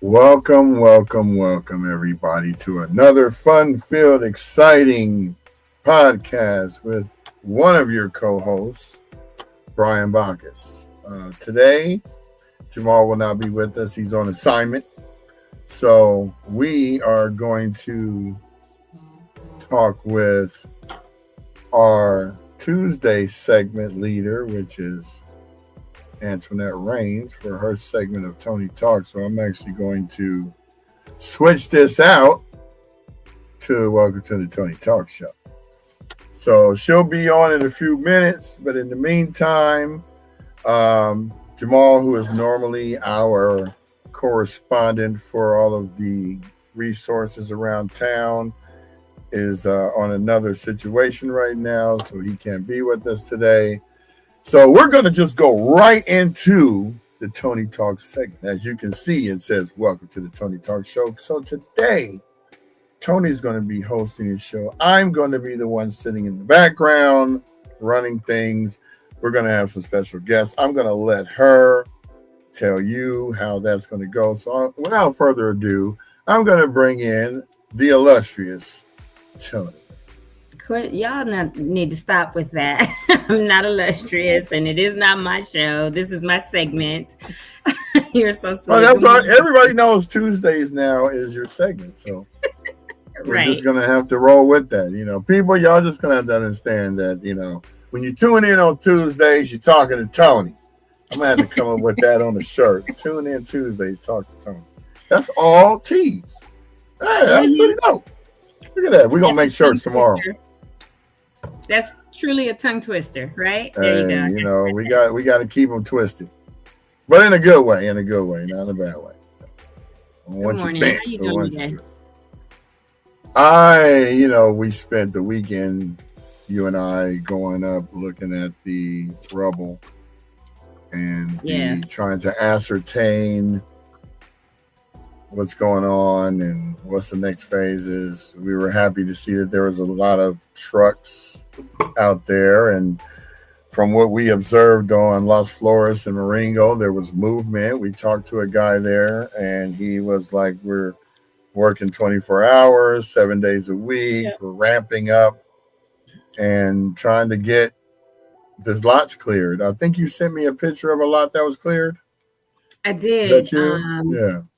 Welcome, everybody, to another fun-filled, exciting podcast with one of your co-hosts, Brian Bacchus. Today, Jamal will not be with us. He's on assignment. So we are going to talk with our Tuesday segment leader, which is Antoinette Rains, for her segment of Tony Talk. So I'm actually going to switch this out to Welcome to the Tony Talk Show. So she'll be on in a few minutes, but in the meantime, Jamal, who is normally our correspondent for all of the resources around town, is on another situation right now, so he can't be with us today. So we're going to just go right into the Tony Talk segment. As you can see, it says, welcome to the Tony Talk Show. So today, Tony's going to be hosting his show. I'm going to be the one sitting in the background, running things. We're going to have some special guests. I'm going to let her tell you how that's going to go. So without further ado, I'm going to bring in the illustrious Tony. Y'all need to stop with that. I'm not illustrious, and it is not my show. This is my segment. You're so silly. Well, that's why everybody knows Tuesdays now is your segment. So we're just going to have to roll with that. You know, people, y'all just going to have to understand that, you know, when you tune in on Tuesdays, you're talking to Tony. I'm going to have to come up with that on the shirt. Tune in Tuesdays, talk to Tony. That's all T's. Hey, that's pretty dope. Look at that. We're going to make shirts tomorrow. That's truly a tongue twister, right? There you go. You know, we got to keep them twisted, but in a good way, not in a bad way. So, good morning. How you doing today? We spent the weekend, you and I, going up looking at the Rubble and trying to ascertain what's going on and what's the next phases. We were happy to see that there was a lot of trucks out there, and from what we observed on Las Flores and Marengo, there was movement. We talked to a guy there, and he was like, we're working 24 hours, 7 days a week. We're ramping up and trying to get the lots cleared. I think you sent me a picture of a lot that was cleared. I did.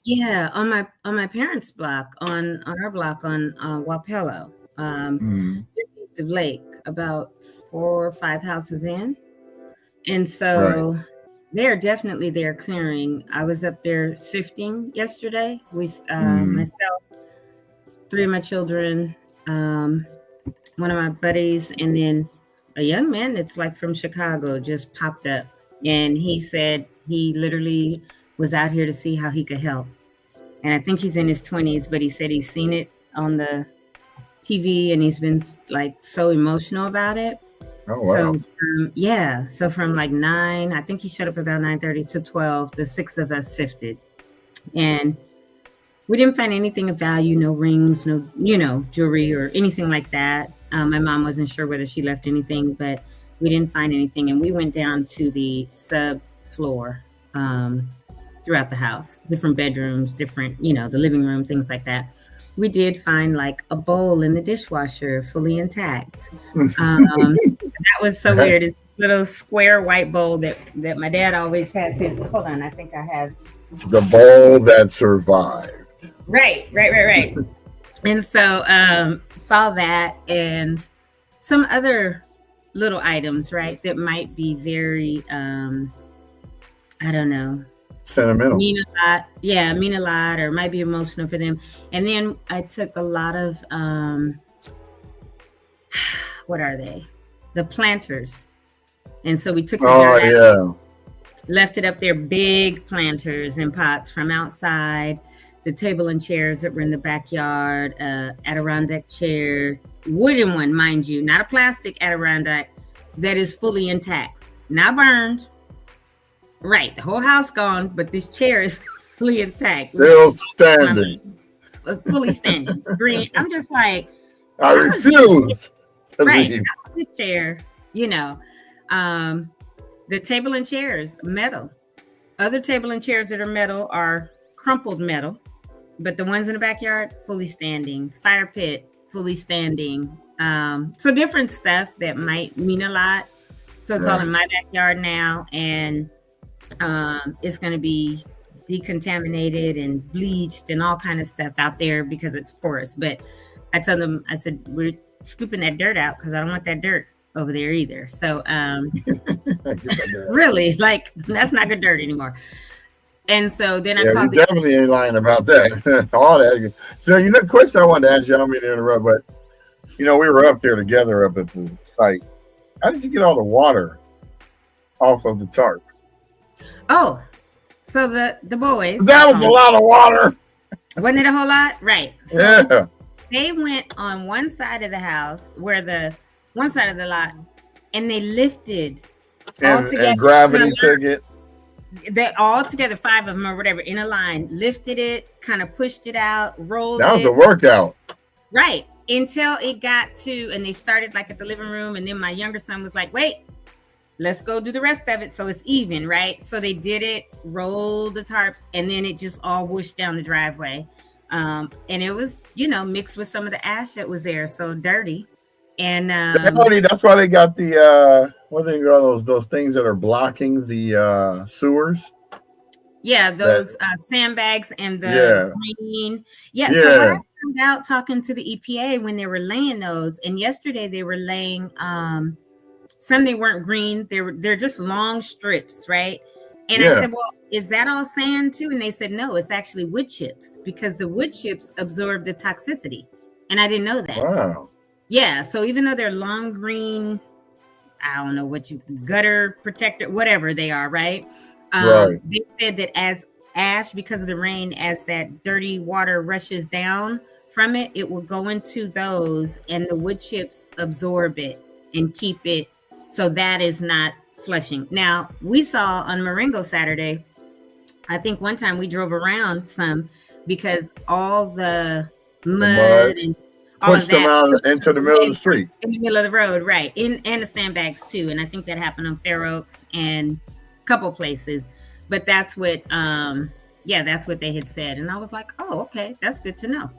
Yeah, on my parents' block, on our block on Wapello, just east of Lake, about 4 or 5 houses in, and so they're definitely there clearing. I was up there sifting yesterday. We, myself, 3 of my children, one of my buddies, and then a young man that's like from Chicago just popped up, and he said he literally was out here to see how he could help. And I think he's in his 20s, but he said he's seen it on the TV and he's been like so emotional about it. Oh, wow. So from like 9, I think he showed up about 9:30 to 12, the 6 of us sifted. And we didn't find anything of value, no rings, no, jewelry or anything like that. My mom wasn't sure whether she left anything, but we didn't find anything. And we went down to the subfloor throughout the house, different bedrooms, different, the living room, things like that. We did find like a bowl in the dishwasher fully intact. That was so weird. It's a little square white bowl that my dad always has his. Hold on, I think I have the bowl that survived. Right. And so saw that and some other little items, right, that might be very I don't know, sentimental, mean a lot, or might be emotional for them. And then I took a lot of what are they, the planters, and so we took left it up there, big planters and pots from outside, the table and chairs that were in the backyard, Adirondack chair, wooden one, mind you, not a plastic Adirondack, that is fully intact, not burned. Right, the whole house gone, but this chair is fully intact. Still standing. Fully standing. Green. I'm just like, I refuse to leave. This chair, the table and chairs, metal. Other table and chairs that are metal are crumpled metal, but the ones in the backyard, fully standing. Fire pit, fully standing. So different stuff that might mean a lot. So it's all in my backyard now, and it's going to be decontaminated and bleached and all kind of stuff out there because it's porous. But I told them, I said, we're scooping that dirt out because I don't want that dirt over there either. So really, like, that's not good dirt anymore. And so then I called. You definitely ain't lying about that. All that. So, the question I wanted to ask you, I don't mean to interrupt, but we were up there together up at the site. How did you get all the water off of the tarp? Oh, so the boys. That was a lot of water. Wasn't it a whole lot? Right. So yeah. They went on one side of the house, one side of the lot, and they lifted all together. And gravity took it. They all together, 5 of them or whatever, in a line, lifted it, kind of pushed it out, rolled it. That was a workout. Right. Until it got to, and they started like at the living room, and then my younger son was like, wait, let's go do the rest of it so it's even, right? So they did it, rolled the tarps, and then it just all whooshed down the driveway. And it was, mixed with some of the ash that was there, so dirty. And that's why they got the what do they call those things that are blocking the sewers? Yeah, those sandbags and the green. Yeah. So what I found out talking to the EPA when they were laying those, and yesterday they were laying some, they weren't green, they're just long strips, right? And I said, well, is that all sand too? And they said, no, it's actually wood chips, because the wood chips absorb the toxicity. And I didn't know that. Wow. Yeah. So even though they're long green, I don't know what gutter protector, whatever they are, right? They said that as ash, because of the rain, as that dirty water rushes down from it, it will go into those, and the wood chips absorb it and keep it. So that is not flushing. Now, we saw on Marengo Saturday, I think one time we drove around some because all the mud and pushed them out into the middle of the street. In the middle of the road, right. And the sandbags too. And I think that happened on Fair Oaks and a couple places. But that's what, that's what they had said. And I was like, oh, okay, that's good to know.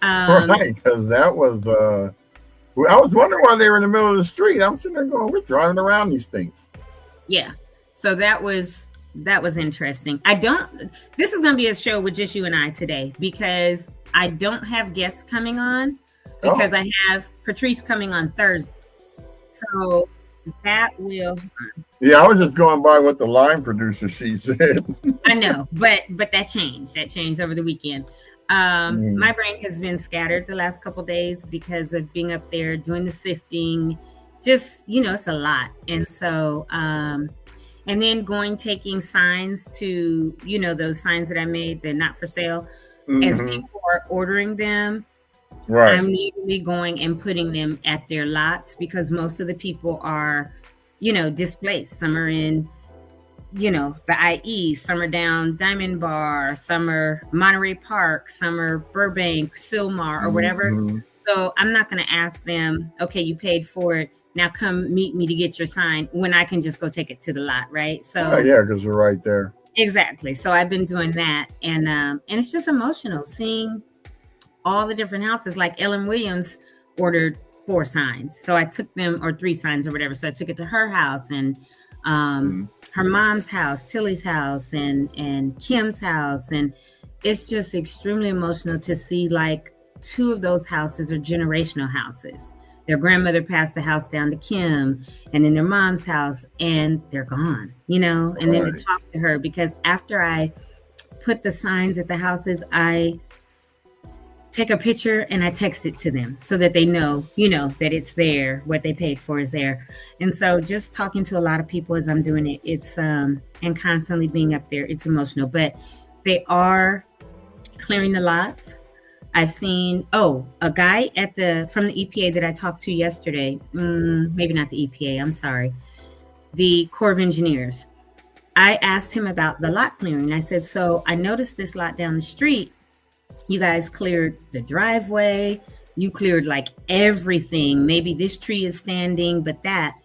Right, because that was, I was wondering why they were in the middle of the street. I'm sitting there going, we're driving around these things. Yeah. So that was interesting. This is going to be a show with just you and I today, because I don't have guests coming on, because I have Patrice coming on Thursday. So that will. Yeah, I was just going by what the line producer she said. I know, but that changed. That changed over the weekend. My brain has been scattered the last couple of days because of being up there doing the sifting. Just, it's a lot. And so, and then taking signs to, those signs that I made, the not for sale, as people are ordering them. Right. I'm usually going and putting them at their lots, because most of the people are, displaced. Some are in, the IE, some are down Diamond Bar, some are Monterey Park, some are Burbank, Sylmar, or whatever. So I'm not going to ask them, okay, you paid for it, now come meet me to get your sign, when I can just go take it to the lot, right? So because we're right there. Exactly. So I've been doing that, and it's just emotional seeing all the different houses. Like Ellen Williams ordered 4 signs, so I took them, or 3 signs or whatever. So I took it to her house, and her mom's house, Tilly's house, and Kim's house, and it's just extremely emotional to see like 2 of those houses are generational houses. Their grandmother passed the house down to Kim, and then their mom's house, and they're gone, and then to talk to her, because after I put the signs at the houses, I take a picture and I text it to them so that they know, that it's there, what they paid for is there. And so just talking to a lot of people as I'm doing it, it's, and constantly being up there, it's emotional, but they are clearing the lots. I've seen, a guy from the EPA that I talked to yesterday, maybe not the EPA, I'm sorry, the Corps of Engineers. I asked him about the lot clearing. I said, so I noticed this lot down the street, you guys cleared the driveway, you cleared like everything. Maybe this tree is standing, but that.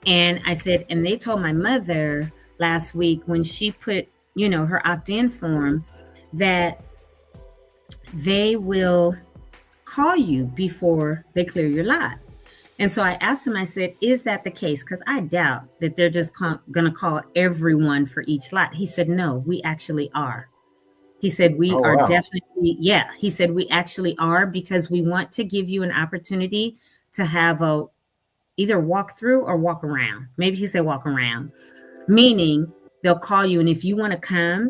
And I said, and they told my mother last week when she put, her opt-in form, that they will call you before they clear your lot. And so I asked him, I said, is that the case? Because I doubt that they're just going to call everyone for each lot. He said, no, we actually are. He said, we are definitely, he said, we actually are, because we want to give you an opportunity to have a either walk through or walk around. Maybe he said walk around, meaning they'll call you. And if you want to come,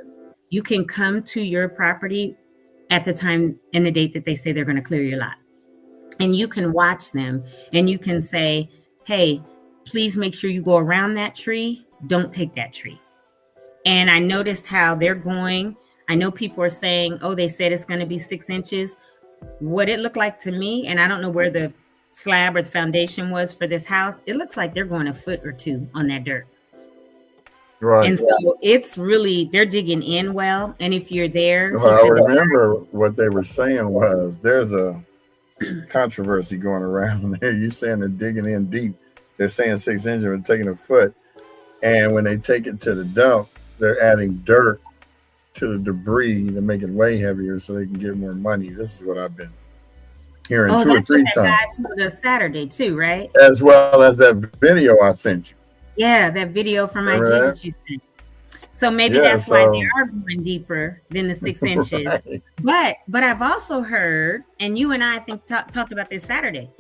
you can come to your property at the time and the date that they say they're going to clear your lot. And you can watch them and you can say, hey, please make sure you go around that tree. Don't take that tree. And I noticed how they're going. I know people are saying, oh, they said it's going to be 6 inches. What it looked like to me, and I don't know where the slab or the foundation was for this house, it looks like they're going a foot or two on that dirt. Right. And so it's really, they're digging in well. And if you're there. Well, I remember what they were saying was there's a controversy going around there. You're saying they're digging in deep. They're saying 6 inches and taking a foot. And when they take it to the dump, they're adding dirt to the debris to make it way heavier so they can get more money. This is what I've been hearing 2 or 3 times. That guy told us Saturday too, right? As well as that video I sent you. Yeah, that video from IG that you sent. So maybe that's why they are going deeper than the 6 inches. Right. But I've also heard, and you and I think talked about this Saturday,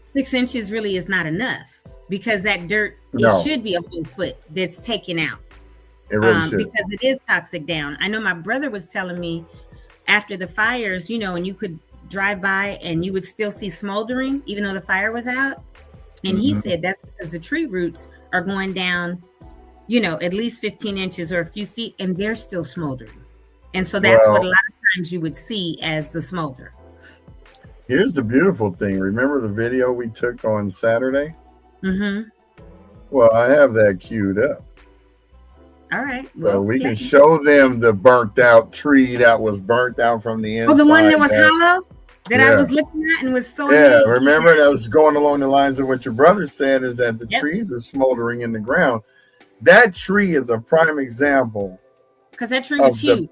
6 inches really is not enough, because that dirt, it should be a whole foot that's taken out. It really should. Because it is toxic down. I know my brother was telling me after the fires, and you could drive by and you would still see smoldering even though the fire was out. And he said that's because the tree roots are going down, at least 15 inches or a few feet, and they're still smoldering. And so that's what a lot of times you would see as the smolder. Here's the beautiful thing. Remember the video we took on Saturday? Mm-hmm. Well, I have that queued up. All right. Well, so we can show them the burnt out tree that was burnt out from the inside. Oh, the one that was hollow? That I was looking at and was so amazing. Remember, that was going along the lines of what your brother said, is that the trees are smoldering in the ground. That tree is a prime example. Because that tree was huge.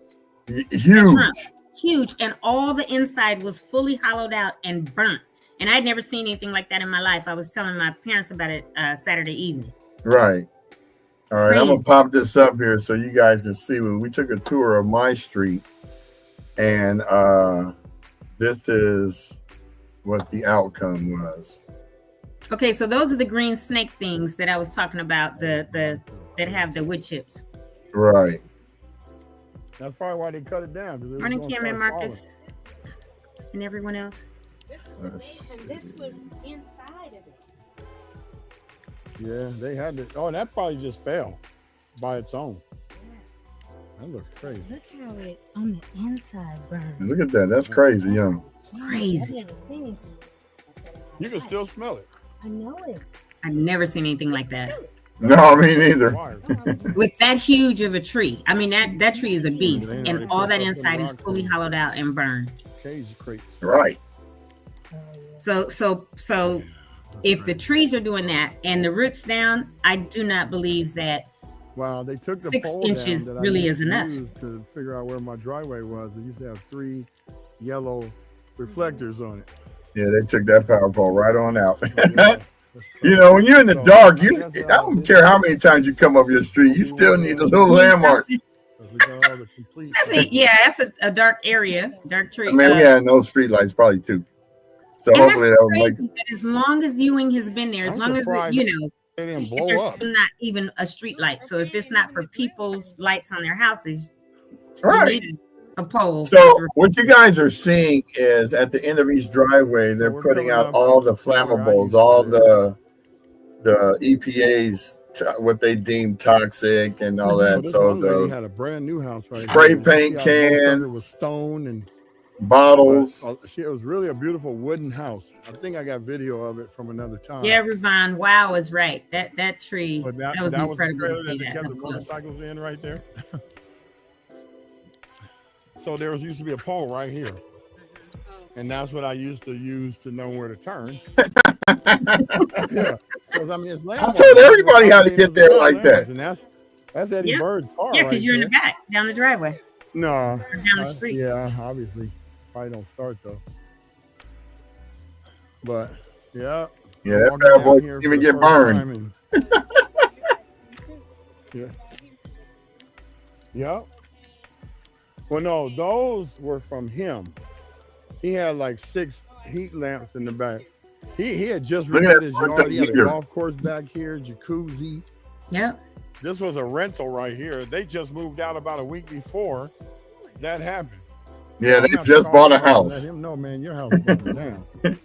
Huge. And all the inside was fully hollowed out and burnt. And I'd never seen anything like that in my life. I was telling my parents about it Saturday evening. Right. All right. I'm going to pop this up here so you guys can see. We took a tour of my street, and this is what the outcome was. Okay, so those are the green snake things that I was talking about, the that have the wood chips. Right. That's probably why they cut it down. Morning, Cameron, Marcus, and everyone else. This was inside of it. Yeah, they had it. Oh, that probably just fell by its own. That looks crazy. Look how it on the inside burns. Look at that. That's crazy, young. Crazy. You can still smell it. I know it. I've never seen anything like that. No, me neither. With that huge of a tree. I mean, that tree is a beast, and all that inside is fully hollowed out and burned. Cage crates. Right. So if the trees are doing that and the roots down, I do not believe that. Wow, they took the 6 pole inches down that really I is enough to figure out where my driveway was. They used to have 3 yellow reflectors on it. Yeah, they took that power pole right on out. When you're in the dark, I don't care how many times you come up your street, you still need a little landmark. Especially, that's a dark area, dark tree. I mean, we had no street lights, probably 2. So hopefully that will make it. As long as Ewing has been there, as long as they didn't blow there's up. not even a street light. So if it's not for people's lights on their houses, right. You need a pole. So what you guys are seeing is at the end of each driveway, they're putting out all the flammables, all the EPA's, what they deem toxic and all that. So they had a brand new house right spray paint can, it was stone and bottles. It was really a beautiful wooden house. I think I got video of it from another time. Yeah, Ravon, wow is right. That tree, that was incredible to see that. Kept the motorcycles in right there. So there used to be a pole right here. And that's what I used to use to know where to turn. Yeah, because I mean, it's landmark. I told everybody how to get there like that. And that's Eddie Bird's car. Yeah, because you're in the back, down the driveway. No. down the street. Yeah, obviously. Probably don't start though. But yeah. Yeah, that bad boy didn't even get burned. Yeah. Yeah. Well, no, those were from him. He had like 6 heat lamps in the back. He had just redid his yard. He had a golf course back here, jacuzzi. Yep. This was a rental right here. They just moved out about a week before that happened. Yeah, they just bought a house. Let him know, man, your house is burning down.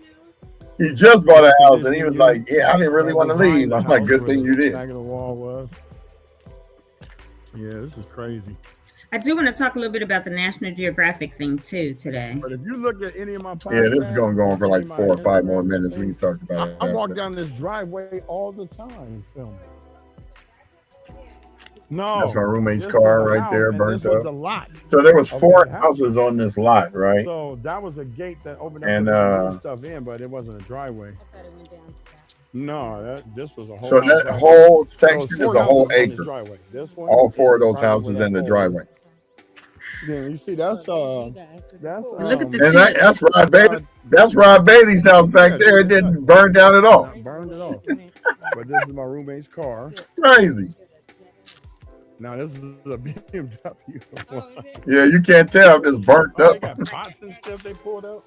He just bought a house, and he was like, "Yeah, I didn't really want to leave." I'm like, "Good thing you did." Back of the wall was. Yeah, this is crazy. I do want to talk a little bit about the National Geographic thing too today. But if you look at any of my podcasts, Yeah, this is going to go on for like 4 or 5 more minutes. We can talk about it. I walk down this driveway all the time filming. No, that's my roommate's car right there, burnt up. The lot. So there was 4 houses on this lot, right? So that was a gate that opened up and stuff in, but it wasn't a driveway. No, this was a whole. So that whole section is a whole acre. This one, all 4 of those houses in the driveway. Yeah, you see, that's look at the and that's Rod Bailey. That's Rod Bailey's house back there. It didn't burn down at all. Burned it off. But this is my roommate's car. Crazy. Now this is a BMW. Yeah, you can't tell if it's burnt up. They got pots and stuff they pulled up.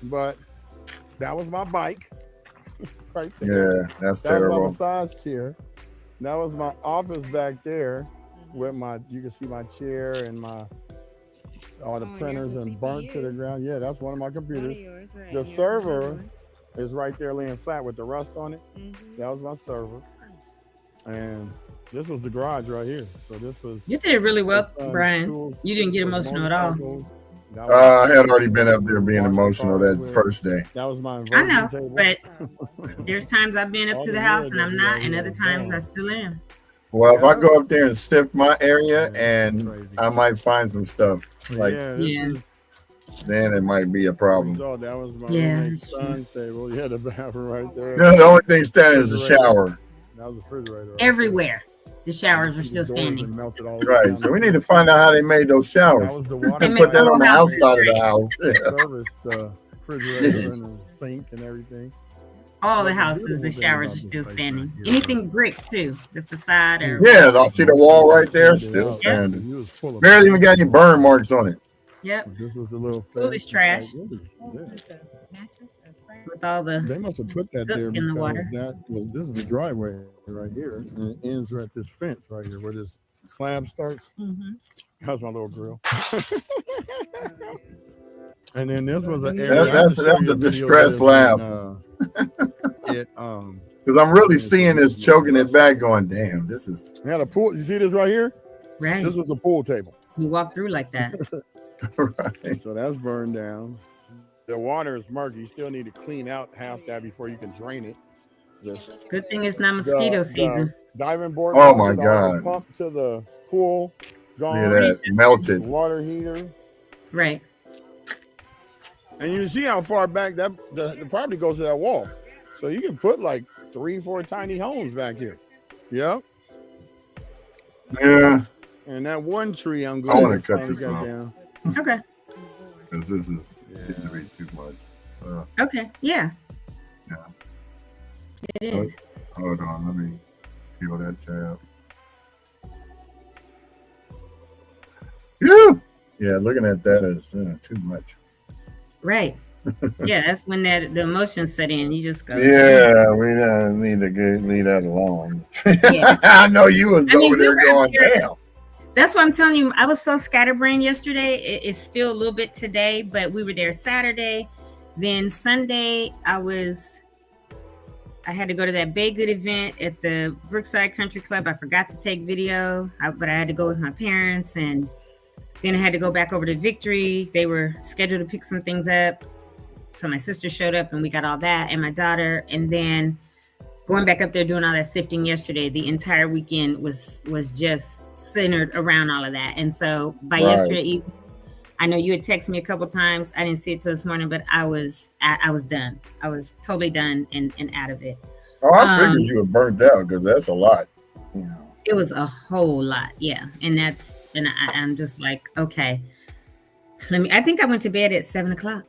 But that was my bike. Right there. Yeah, that's terrible. That was my massage chair. That was my office back there with you can see my chair and all the printers and burnt to the ground. Yeah, that's one of my computers. The server is right there laying flat with the rust on it. That was my server. And this was the garage right here. So this was. You did really well, Brian. You didn't get emotional at all. I had already been up there being emotional that first day. That was my I know, but there's times I've been up to the house and I'm not, and other times I still am. Well, if I go up there and sift my area, and I might find some stuff. Like, then it might be a problem. That was my son's table. Yeah, the bathroom right there. No, the only thing standing is the shower. That was the refrigerator. Everywhere. The showers are still standing. Right. So we need to find out how they made those showers. That was the water. They put that on the outside of the house. Service the refrigerator and the sink and everything. All the houses, the showers are still standing. Anything brick too, the facade or see the wall right there, still standing. Barely even got any burn marks on it. Yep. This was the little foolish trash. With all the they must have put that there in the water. This is the driveway right here, and it ends right at this fence right here where this slab starts. How's my little grill? And then this was an area. That's a distressed laugh. Because I'm really seeing this choking it back, going, damn, this is. Yeah, the pool. You see this right here? Right. This was the pool table. You walk through like that. Right. So that's burned down. The water is murky. You still need to clean out half that before you can drain it. Good thing it's not mosquito season. Diving board. Oh my God. Pump to the pool. Gone. Yeah, that melted. Water heater. Right. And you see how far back the property goes to that wall. So you can put like 3-4 tiny homes back here. Yep. Yeah. And that one tree I'm going to cut this down. Okay. Because this is getting to be too much. Okay. Yeah. Yeah. It is. Hold on. Let me peel that tab. Yeah. Looking at that is too much. Right. Yeah, that's when the emotions set in. You just go. Yeah, we need to leave that alone. Yeah. I know you was over there going, damn. That's what I'm telling you. I was so scatterbrained yesterday. It's still a little bit today, but we were there Saturday. Then Sunday, I had to go to that Bay Good event at the Brookside Country Club. I forgot to take video, but I had to go with my parents, and then I had to go back over to Victory. They were scheduled to pick some things up. So my sister showed up and we got all that, and my daughter. And then going back up there doing all that sifting yesterday, the entire weekend was just centered around all of that. And so by yesterday evening, I know you had texted me a couple times. I didn't see it till this morning, but I was done. I was totally done and out of it. Oh, I figured you were burnt out because that's a lot. It was a whole lot, yeah. And I'm just like, okay. I think I went to bed at 7:00.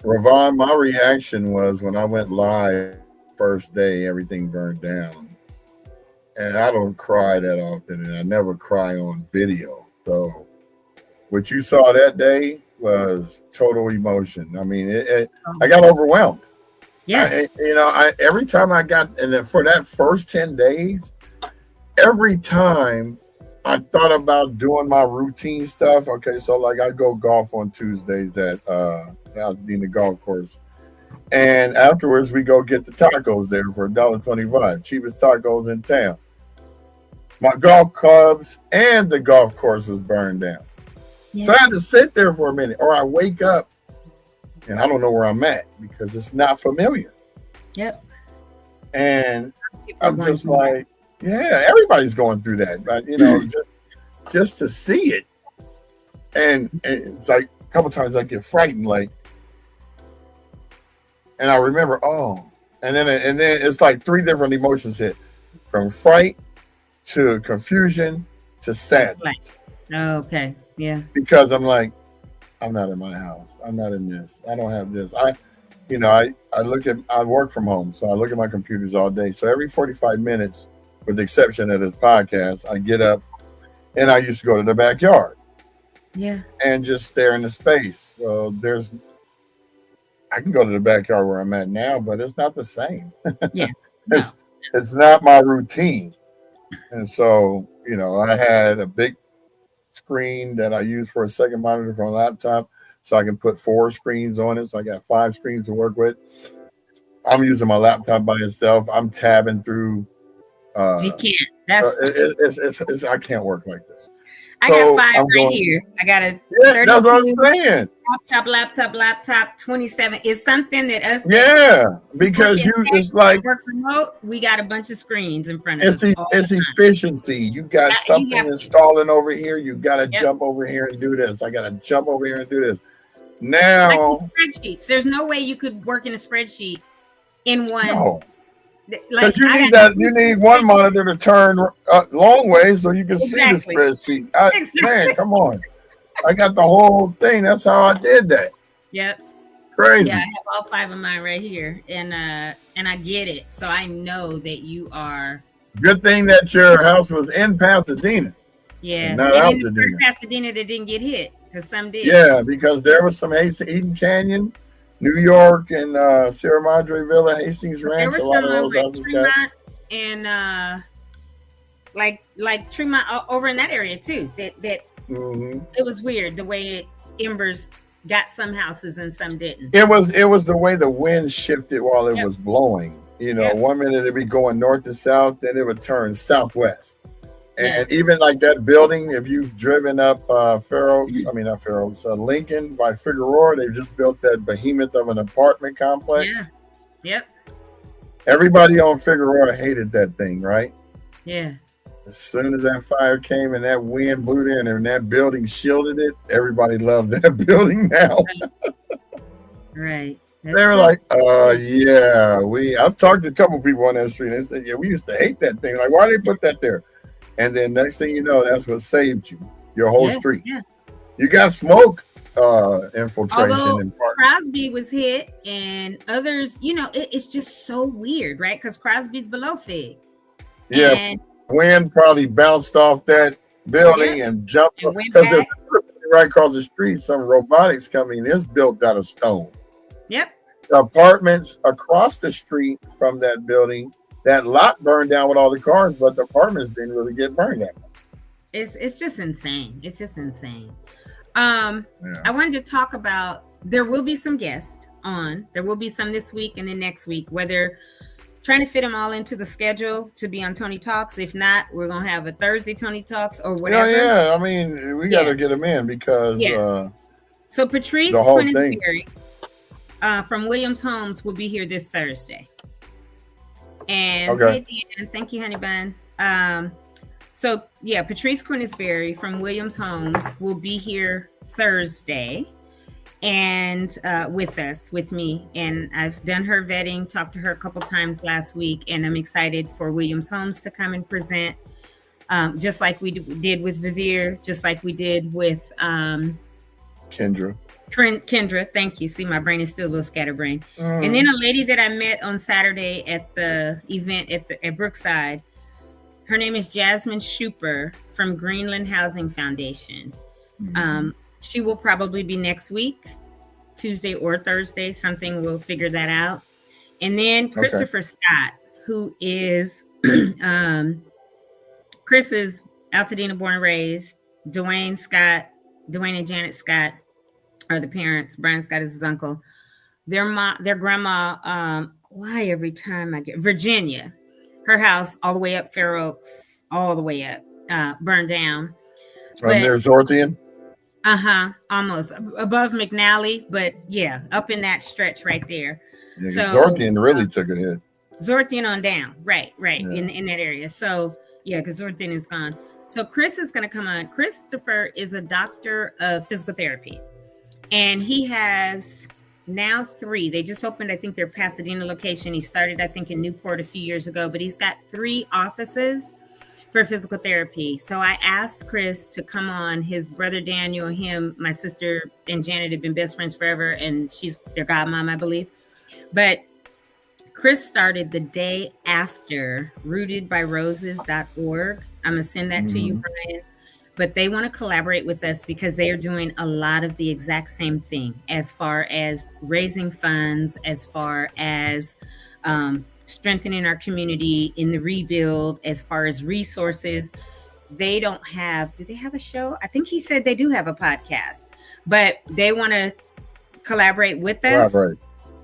Ravon, my reaction was when I went live first day, everything burned down. And I don't cry that often, and I never cry on video. So what you saw that day was total emotion. I mean, I got overwhelmed. Yeah. Every time I got, and then for that first 10 days, every time I thought about doing my routine stuff. Okay, so like I go golf on Tuesdays at Altadena golf course. And afterwards we go get the tacos there for $1.25, cheapest tacos in town. My golf clubs and the golf course was burned down. Yeah. So I had to sit there for a minute, or I wake up and I don't know where I'm at because it's not familiar. Yep. And I'm just like, yeah, everybody's going through that, but just to see it. And it's like a couple times I get frightened, like, and I remember, and then it's like three different emotions hit, from fright to confusion to sadness. Okay, yeah. Because I'm like, I'm not in my house. I'm not in this. I don't have this. I work from home, so I look at my computers all day. So every 45 minutes, with the exception of this podcast, I get up and I used to go to the backyard. Yeah. And just stare into space. Well, I can go to the backyard where I'm at now, but it's not the same. Yeah. No. It's not my routine. And so, I had a big screen that I use for a second monitor from a laptop, so I can put 4 screens on it. So I got 5 screens to work with. I'm using my laptop by itself. I'm tabbing through. You can't. I can't work like this. I got 5 here. I got a 30. That's what I'm saying. Laptop. 27 is something that us. Yeah, because it's like work remote. We got a bunch of screens in front of us. It's efficiency. You got something installing over here. You got to jump over here and do this. I got to jump over here and do this. Now, like spreadsheets. There's no way you could work in a spreadsheet in one. No. Because you need one monitor to turn long ways so you can see the spreadsheet. Man, come on. I got the whole thing. That's how I did that. Yep. Crazy. Yeah, I have all 5 of mine right here. And I get it. So I know that you are. Good thing that your house was in Pasadena. Yeah. Not Altadena. Pasadena that didn't get hit. Because some did. Yeah, because there was some Eden Canyon, New York, and Sierra Madre Villa, Hastings Ranch. There were some like Tremont and like Tremont over in that area too. That mm-hmm. It was weird the way embers got some houses and some didn't. It was the way the wind shifted while it was blowing. 1 minute it'd be going north to south, then it would turn southwest. And even like that building, if you've driven up Lincoln by Figueroa, they've just built that behemoth of an apartment complex. Yeah. Yep. Everybody on Figueroa hated that thing, right? Yeah. As soon as that fire came and that wind blew there and that building shielded it, everybody loved that building now. Right. They were like, I've talked to a couple people on that street and they said, we used to hate that thing. Like, why did they put that there? And then next thing you know, that's what saved you, your whole street. Yeah. You got smoke infiltration. Although Crosby was hit and others, it's just so weird, right? Because Crosby's below Fig. Yeah, and wind probably bounced off that building and jumped. Because there's right across the street, some robotics company is built out of stone. Yep. The apartments across the street from that building, that lot burned down with all the cars, but the apartments didn't really get burned down. It's just insane. It's just insane. I wanted to talk about, there will be some guests on. There will be some this week and then next week, whether trying to fit them all into the schedule to be on Tony Talks. If not, we're going to have a Thursday Tony Talks or whatever. Yeah. I mean, we got to get them in because. So Patrice Quinnisberry from Williams Homes will be here this Thursday. And hey, Dan, thank you, honey bun. Patrice Quinnisberry from Williams Homes will be here Thursday and with me. And I've done her vetting, talked to her a couple times last week, and I'm excited for Williams Homes to come and present. just like we did with Vivir, just like we did with Kendra. Kendra, thank you. See, my brain is still a little scatterbrained. And then a lady that I met on Saturday at the event at Brookside, her name is Jasmine Schuper from Greenland Housing Foundation. She will probably be next week, Tuesday or Thursday. Something, we'll figure that out. And then Christopher Scott, who is Chris is Altadena born and raised. Dwayne and Janet Scott are the parents. Brian Scott is his uncle. Their grandma, why every time I get Virginia, her house all the way up Fair Oaks, all the way up, burned down. There's Zorthian? Almost above McNally, but yeah, up in that stretch right there. Yeah, so Zorthian really took a hit. Zorthian on down, right, yeah. in that area. So yeah, because Zorthian is gone. So Chris is going to come on. Christopher is a doctor of physical therapy, and he has now 3. They just opened, I think, their Pasadena location. He started, I think, in Newport a few years ago, but he's got 3 offices for physical therapy. So I asked Chris to come on. His brother Daniel, him, my sister and Janet have been best friends forever, and she's their godmom, I believe. But Chris started the day after rootedbyroses.org. I'm going to send that to you, Brian. But they want to collaborate with us because they are doing a lot of the exact same thing as far as raising funds, as far as strengthening our community in the rebuild, as far as resources. They don't have, do they have a show? I think he said they do have a podcast, but they want to collaborate with us. Right.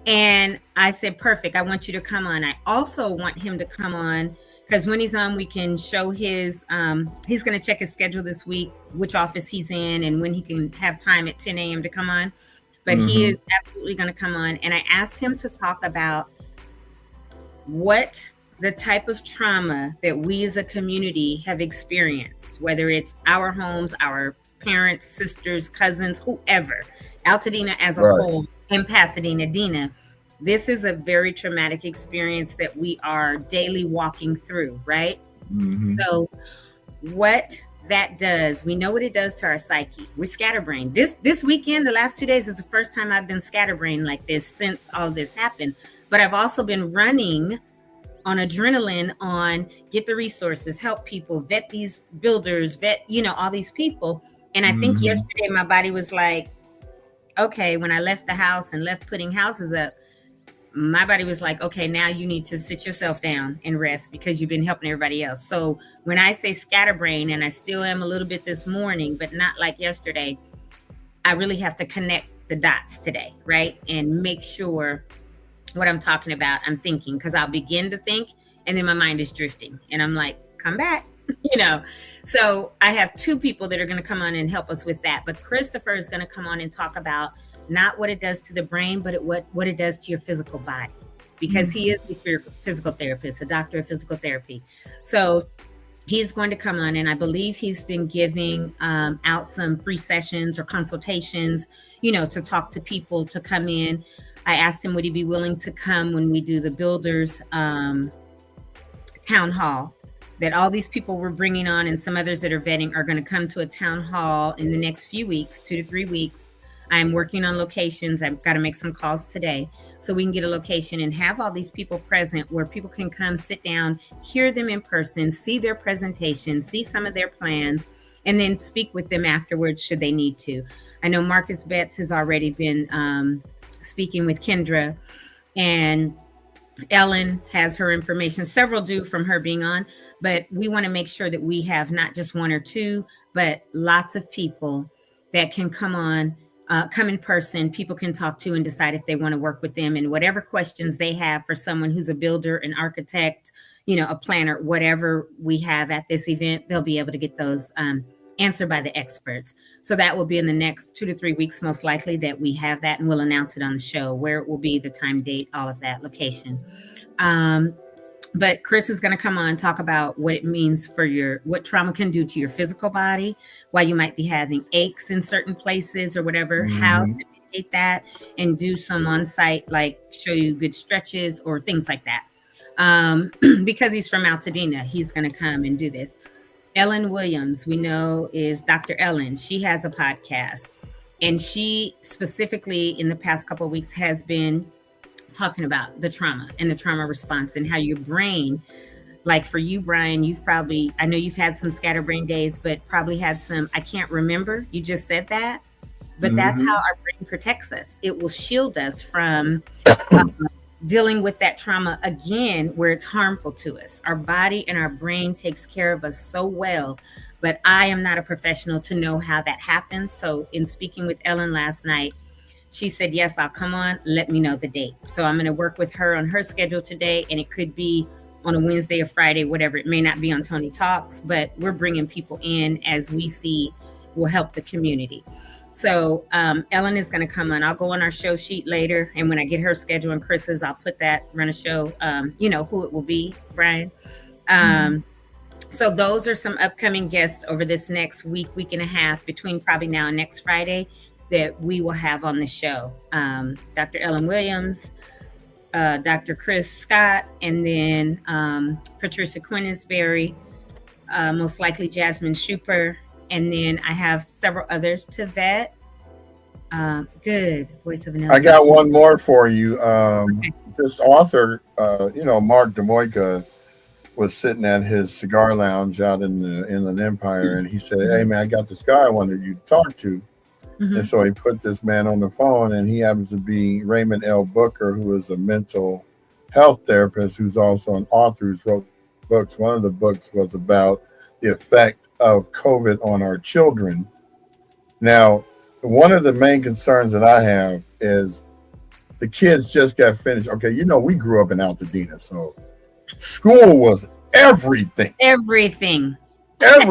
And I said, perfect. I want you to come on. I also want him to come on because when he's on, we can show his, he's going to check his schedule this week, which office he's in and when he can have time at 10 a.m. to come on. But he is absolutely going to come on. And I asked him to talk about what the type of trauma that we as a community have experienced, whether it's our homes, our parents, sisters, cousins, whoever, Altadena as a whole, in Pasadena, Dena. This is a very traumatic experience that we are daily walking through, right? So what that does, we know what it does to our psyche. We're scatterbrained. This weekend, the last 2 days, is the first time I've been scatterbrained like this since all this happened. But I've also been running on adrenaline on get the resources, help people, vet these builders, vet, all these people. And I think yesterday my body was like, okay, when I left the house and left putting houses up, my body was like, okay, now you need to sit yourself down and rest because you've been helping everybody else. So when I say scatterbrain, and I still am a little bit this morning, but not like yesterday, I really have to connect the dots today, right? And make sure what I'm talking about, I'm thinking, because I'll begin to think and then my mind is drifting and I'm like, come back, So I have 2 people that are going to come on and help us with that. But Christopher is going to come on and talk about not what it does to the brain, but what it does to your physical body, because he is a physical therapist, a doctor of physical therapy. So he's going to come on, and I believe he's been giving out some free sessions or consultations, to talk to people to come in. I asked him, would he be willing to come when we do the builders town hall, that all these people we're bringing on and some others that are vetting are going to come to a town hall in the next few weeks, 2 to 3 weeks. I'm working on locations. I've got to make some calls today so we can get a location and have all these people present where people can come sit down, hear them in person, see their presentation, see some of their plans, and then speak with them afterwards should they need to. I know Marcus Betts has already been speaking with Kendra, and Ellen has her information. Several do from her being on, but we want to make sure that we have not just 1 or 2, but lots of people that can come on, come in person. People can talk to and decide if they want to work with them, and whatever questions they have for someone who's a builder, an architect, a planner, whatever we have at this event, they'll be able to get those answered by the experts. So that will be in the next 2 to 3 weeks, most likely, that we have that, and we'll announce it on the show, where it will be, the time, date, all of that, location. But Chris is going to come on and talk about what it means for what trauma can do to your physical body, why you might be having aches in certain places or whatever, how to mitigate that, and do some on-site, like show you good stretches or things like that. Because he's from Altadena, he's going to come and do this. Ellen Williams, we know, is Dr. Ellen. She has a podcast, and she specifically in the past couple of weeks has been talking about the trauma and the trauma response and how your brain, like for you, Brian, I know you've had some scatterbrain days, but probably had some, I can't remember. You just said that, but that's how our brain protects us. It will shield us from dealing with that trauma again, where it's harmful to us. Our body and our brain takes care of us so well, but I am not a professional to know how that happens. So in speaking with Ellen last night, she said, yes, I'll come on. Let me know the date. So I'm going to work with her on her schedule today. And it could be on a Wednesday or Friday, whatever. It may not be on Tony Talks, but we're bringing people in as we see will help the community. So Ellen is going to come on. I'll go on our show sheet later. And when I get her schedule and Chris's, I'll put that, run a show, who it will be, Brian. So those are some upcoming guests over this next week and a half, between probably now and next Friday, that we will have on the show. Dr. Ellen Williams, Dr. Chris Scott, and then Patricia Quinnisberry, most likely Jasmine Schuper. And then I have several others to vet. Good. Voice of an I got one more for you. This author, Mark DeMoica, was sitting at his cigar lounge out in the Inland Empire, and he said, hey, man, I got this guy I wanted you to talk to. And so he put this man on the phone, and he happens to be Raymond L. Booker, who is a mental health therapist, who's also an author who's wrote books. One of the books was about the effect of COVID on our children. Now, one of the main concerns that I have is the kids just got finished. Okay, we grew up in Altadena, so school was everything. Everything. And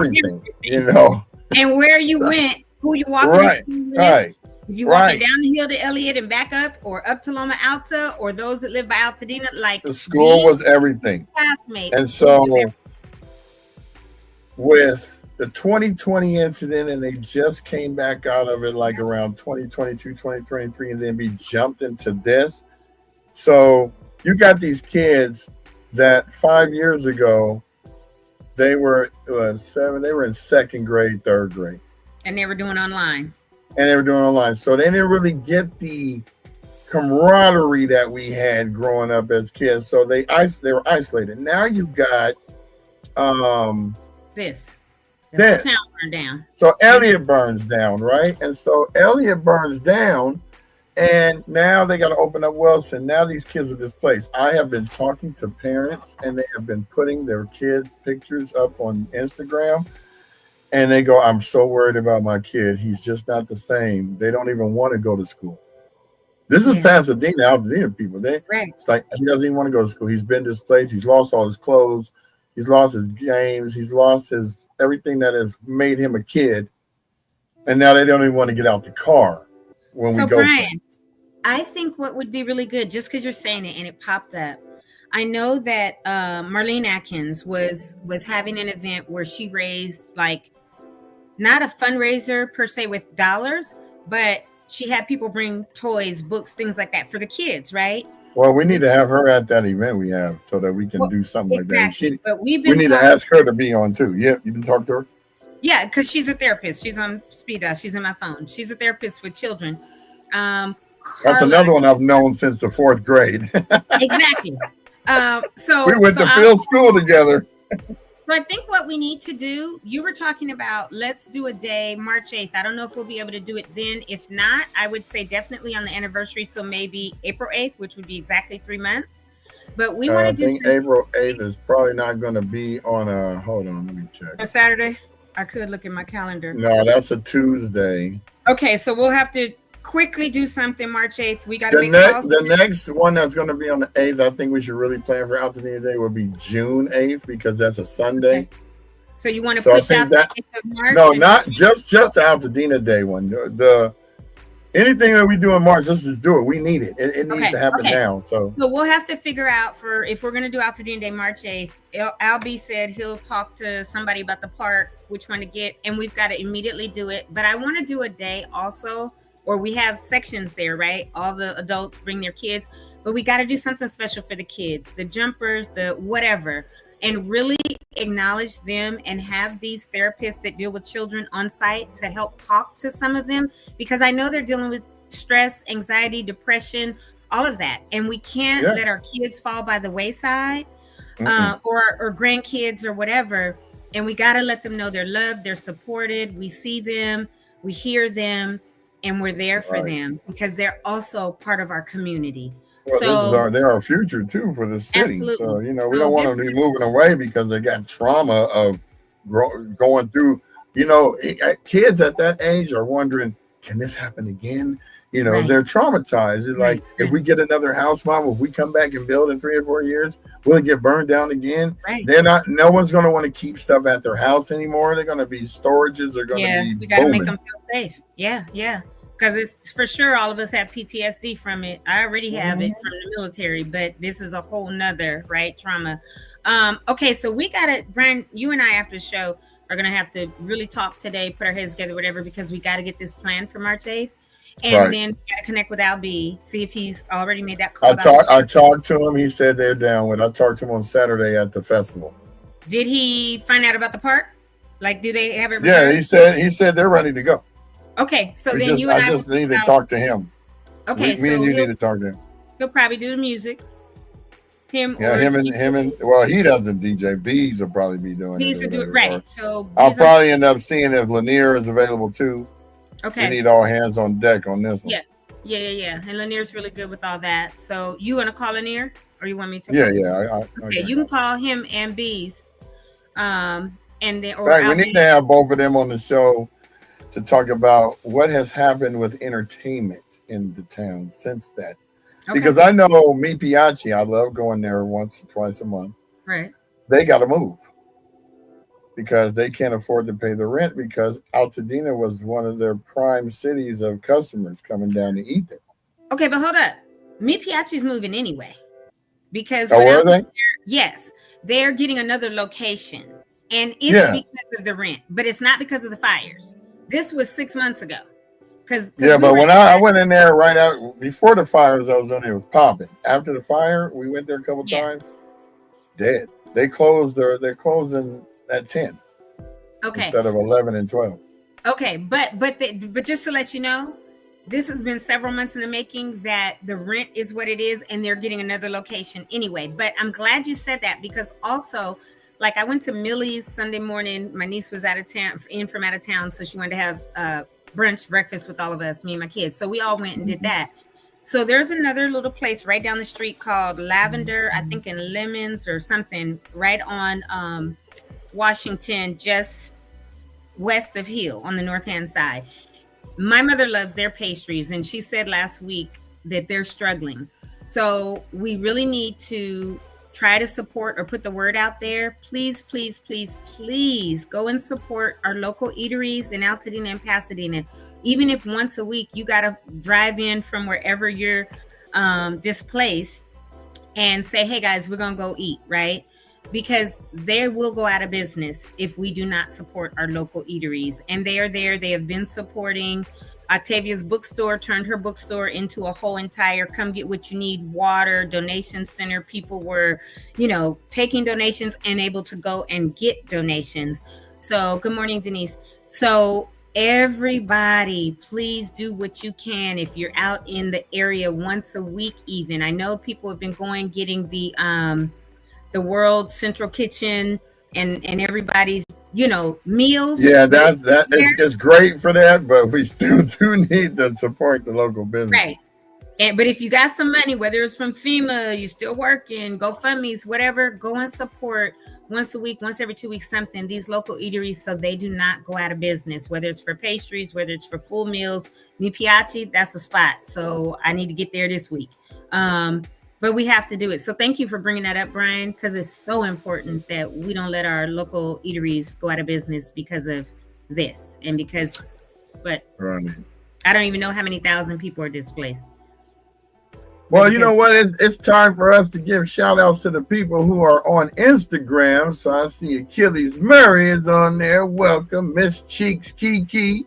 where you went, who you walking to school with. Right. If you walking down the hill to Elliott and back up, or up to Loma Alta, or those that live by Altadena, like the school was everything. Classmates. And so with the 2020 incident, and they just came back out of it like around 2022, 2023, and then be jumped into this. So you got these kids that 5 years ago, they were in second grade, third grade. And they were doing online. So they didn't really get the camaraderie that we had growing up as kids. So they were isolated. Now you got this. The town burned down. So Elliott burns down, right? And so Elliott burns down, and now they got to open up Wilson. Now these kids are displaced. I have been talking to parents, and they have been putting their kids' pictures up on Instagram. And they go, I'm so worried about my kid. He's just not the same. They don't even want to go to school. This is Pasadena, Altadena people. It's like he doesn't even want to go to school. He's been displaced. He's lost all his clothes. He's lost his games. He's lost his everything that has made him a kid. And now they don't even want to get out the car when we go. So Brian, I think what would be really good, just because you're saying it and it popped up, I know that Marlene Atkins was having an event where she raised not a fundraiser per se with dollars, but she had people bring toys, books, things like that for the kids, right? Well, we need to have her at that event we have so that we can do something like that. But we need to ask her to be on too. Yeah, you can talk to her? Yeah, because she's a therapist. She's on speed dial. She's in my phone. She's a therapist with children. That's another one I've known since the 4th grade. Exactly. So we went to field school together. So I think what we need to do, you were talking about, let's do a day, March 8th. I don't know if we'll be able to do it then. If not, I would say definitely on the anniversary. So maybe April 8th, which would be exactly 3 months. But we want to do. I think April 8th is probably not going to be on hold on, let me check. A Saturday? I could look at my calendar. No, that's a Tuesday. Okay, so we'll have to quickly do something March 8th. We got to the next one that's going to be on the 8th. I think we should really plan for Altadena Day will be June 8th because that's a Sunday. Okay. So you want to push out the 8th of March? No, not just the Altadena Day one. The anything that we do in March, let's just do it. We need it. It needs to happen now. So we'll have to figure out if we're going to do Altadena Day March 8th. Albie said he'll talk to somebody about the park, which one to get, and we've got to immediately do it. But I want to do a day also, or we have sections there, right? All the adults bring their kids, but we got to do something special for the kids, the jumpers, the whatever. and really acknowledge them and have these therapists that deal with children on site to help talk to some of them, because I know they're dealing with stress, anxiety, depression, all of that. And we can't let our kids fall by the wayside or grandkids or whatever. And we got to let them know they're loved, they're supported. We see them, we hear them, and we're there for them because they're also part of our community. Well, so they're our future too for the city. Absolutely. So, we don't want them to be moving away because they got trauma of going through, kids at that age are wondering, can this happen again? They're traumatized. It's like, if we get another house, Mom, if we come back and build in 3 or 4 years, will it get burned down again? Right. No one's going to want to keep stuff at their house anymore. They're going to be storages. They're going to be we got to make them feel safe. Yeah. Because it's for sure all of us have PTSD from it. I already have it from the military, but this is a whole nother, trauma. Okay, so we got to, Brian, you and I after the show are going to have to really talk today, put our heads together, whatever, because we got to get this plan for March 8th. And then we got to connect with Al B, see if he's already made that call. I talked to him. He said they're down with it. I talked to him on Saturday at the festival. Did he find out about the park? Like, do they have it? Yeah, he said they're ready to go. Okay, so then you and I just need to talk to him. Okay, me and you need to talk to him. He'll probably do the music. Him and well, he doesn't DJ. Bees will probably be doing it. Bees will do it, right? So I'll probably end up seeing if Lanier is available too. Okay, we need all hands on deck on this one. Yeah. And Lanier's really good with all that. So you want to call Lanier, or you want me to? Yeah. Okay, you can call him and Bees. And then we need to have both of them on the show to talk about what has happened with entertainment in the town since that. Okay. Because I know Mi Piace, I love going there once or twice a month. Right. They got to move because they can't afford to pay the rent because Altadena was one of their prime cities of customers coming down to eat there. Okay, but hold up. Mi Piace's moving anyway. Because are they? Yes. They're getting another location. And it's because of the rent, but it's not because of the fires. This was 6 months ago. But when I went in there right out before the fires, I was on there, it was popping. After the fire, we went there a couple times. Dead. They're closing at 10. Okay. Instead of 11 and 12. Okay, but just to let you know, this has been several months in the making that the rent is what it is, and they're getting another location anyway. But I'm glad you said that because also, like I went to Millie's Sunday morning. My niece was from out of town, so she wanted to have breakfast with all of us, me and my kids. So we all went and did that. So there's another little place right down the street called Lavender, I think in Lemons or something, right on Washington, just west of Hill on the north-hand side. My mother loves their pastries, and she said last week that they're struggling. So we really need to try to support or put the word out there. Please go and support our local eateries in Altadena and Pasadena. Even if once a week you got to drive in from wherever you're displaced and say, hey guys, we're going to go eat, right? Because they will go out of business if we do not support our local eateries. And they are there. They have been supporting. Octavia's bookstore turned her bookstore into a whole entire come get what you need water donation center. People were, taking donations and able to go and get donations. So good morning, Denise. So everybody, please do what you can if you're out in the area once a week even. I know people have been getting the World Central Kitchen and everybody's meals. Yeah, it's great for that, but we still do need to support the local business. Right. But if you got some money, whether it's from FEMA, you're still working, GoFundMe's, whatever, go and support once a week, once every 2 weeks, something, these local eateries so they do not go out of business, whether it's for pastries, whether it's for full meals. Mi Piace, that's the spot. So I need to get there this week. But we have to do it. So thank you for bringing that up, Brian, because it's so important that we don't let our local eateries go out of business because of this. And right. I don't even know how many thousand people are displaced. Well, you know what? It's time for us to give shout outs to the people who are on Instagram. So I see Achilles Murray is on there. Welcome. Miss Cheeks Kiki,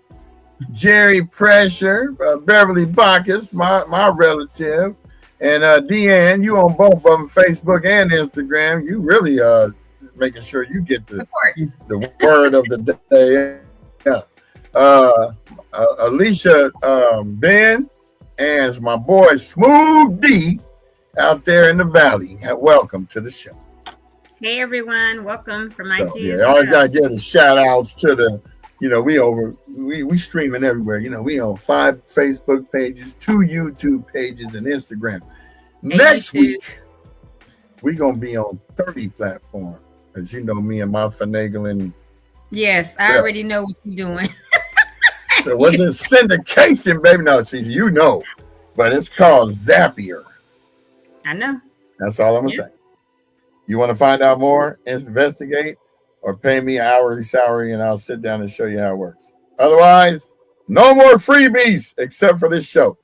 Jerry Pressure, Beverly Bacchus, my relative. And Deanne, you on both of them, Facebook and Instagram. You really making sure you get the Important. word of the day. Yeah. Alicia Ben and my boy Smooth D out there in the valley. Welcome to the show. Hey everyone, welcome from my I always gotta give the shout outs to the, we streaming everywhere. We on 5 Facebook pages, 2 YouTube pages, and Instagram. Hey, Next YouTube. week we gonna be on 30 platforms. As you know, me and my finagling. Yes, I already know what you're doing. So it wasn't syndication, baby. No, see, but it's called Zapier. I know. That's all I'm gonna say. You want to find out more, investigate, or pay me an hourly salary, and I'll sit down and show you how it works. Otherwise, no more freebies except for this show.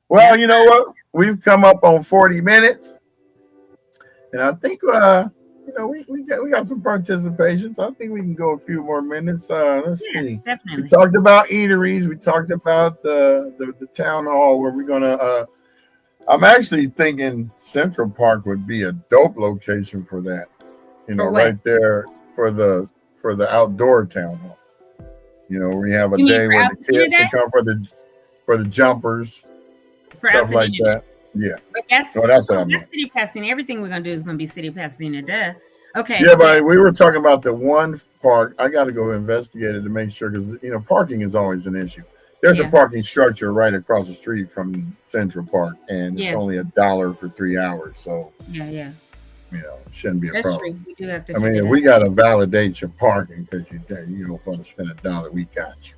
Well, you know what? We've come up on 40 minutes, and I think we got some participation. So I think we can go a few more minutes. Let's see. Definitely. We talked about eateries. We talked about the town hall where we're gonna. I'm actually thinking Central Park would be a dope location for that. Right there for the outdoor town hall. We have a day where the kids can come for the jumpers, for stuff like that. Yeah. But that's what I mean. City Pasadena. Everything we're gonna do is gonna be City Pasadena. Duh. Okay. Yeah, but we were talking about the one park. I got to go investigate it to make sure because parking is always an issue. There's a parking structure right across the street from Central Park, and it's only $1 for 3 hours. So yeah. It shouldn't be a problem. True. We do have to. I mean, we got to validate your parking because you don't want to spend $1. We got you.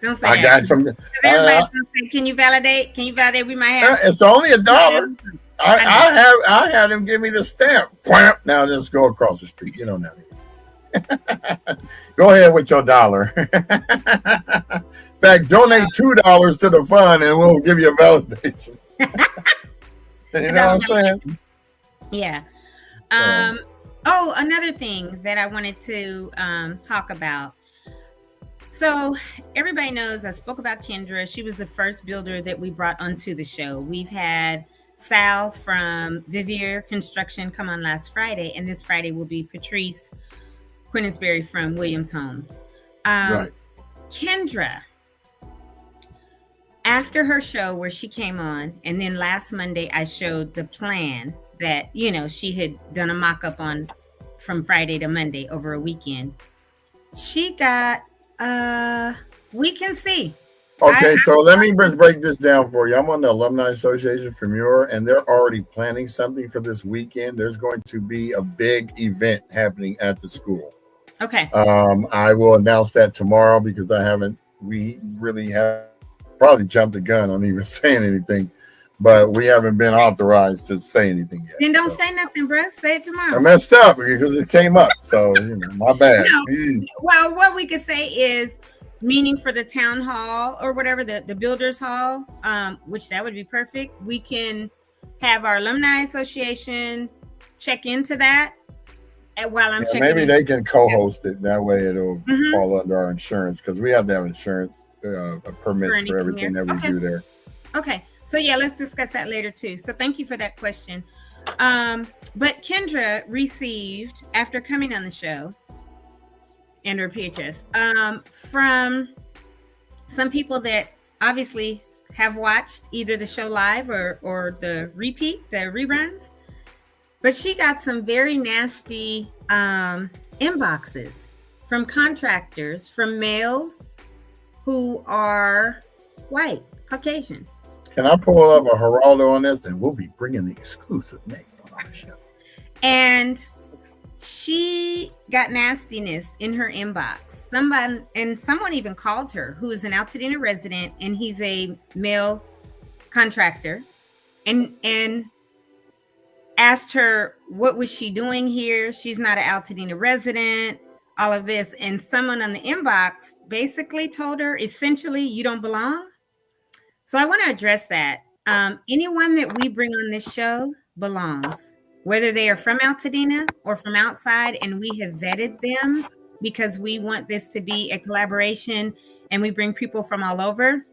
Don't say I that. got some. Everybody's gonna say, "Can you validate? Can you validate? We might have." It's only $1. I had him give me the stamp. Now just go across the street. You don't know. Go ahead with your $1. In fact, donate $2 to the fund, and we'll give you a validation. You know what I'm saying? Yeah. Another thing that I wanted to talk about. So everybody knows I spoke about Kendra. She was the first builder that we brought onto the show. We've had Sal from Vivier Construction come on last Friday, and this Friday will be Patrice Quinnesbury from Williams Homes. Right. Kendra, after her show where she came on, and then last Monday I showed the plan that she had done a mock-up on from Friday to Monday over a weekend. She got we can see. Okay, so let me break this down for you. I'm on the Alumni Association for Muir, and they're already planning something for this weekend. There's going to be a big event happening at the school. Okay. I will announce that tomorrow because we really have probably jumped the gun on even saying anything, but we haven't been authorized to say anything yet. Then don't say nothing, bro. Say it tomorrow. I messed up because it came up, so my bad. Well, what we could say is meaning for the town hall or whatever, the builders hall, which that would be perfect. We can have our alumni association check into that. While I'm checking, maybe they can co-host it. That way, it'll fall under our insurance because we have to have insurance permits for everything that we do there. Okay, so let's discuss that later too. So thank you for that question. But Kendra received, after coming on the show and her PHS, from some people that obviously have watched either the show live or the reruns. But she got some very nasty inboxes from contractors, from males who are white, Caucasian. Can I pull up a Geraldo on this? And we'll be bringing the exclusive name on our show. And she got nastiness in her inbox. Someone even called her, who is an Altadena resident, and he's a male contractor, and asked her what was she doing here. She's not an Altadena resident, all of this. And someone on the inbox basically told her, essentially, you don't belong. So I want to address that. Anyone that we bring on this show belongs, whether they are from Altadena or from outside, and we have vetted them because we want this to be a collaboration and we bring people from all over.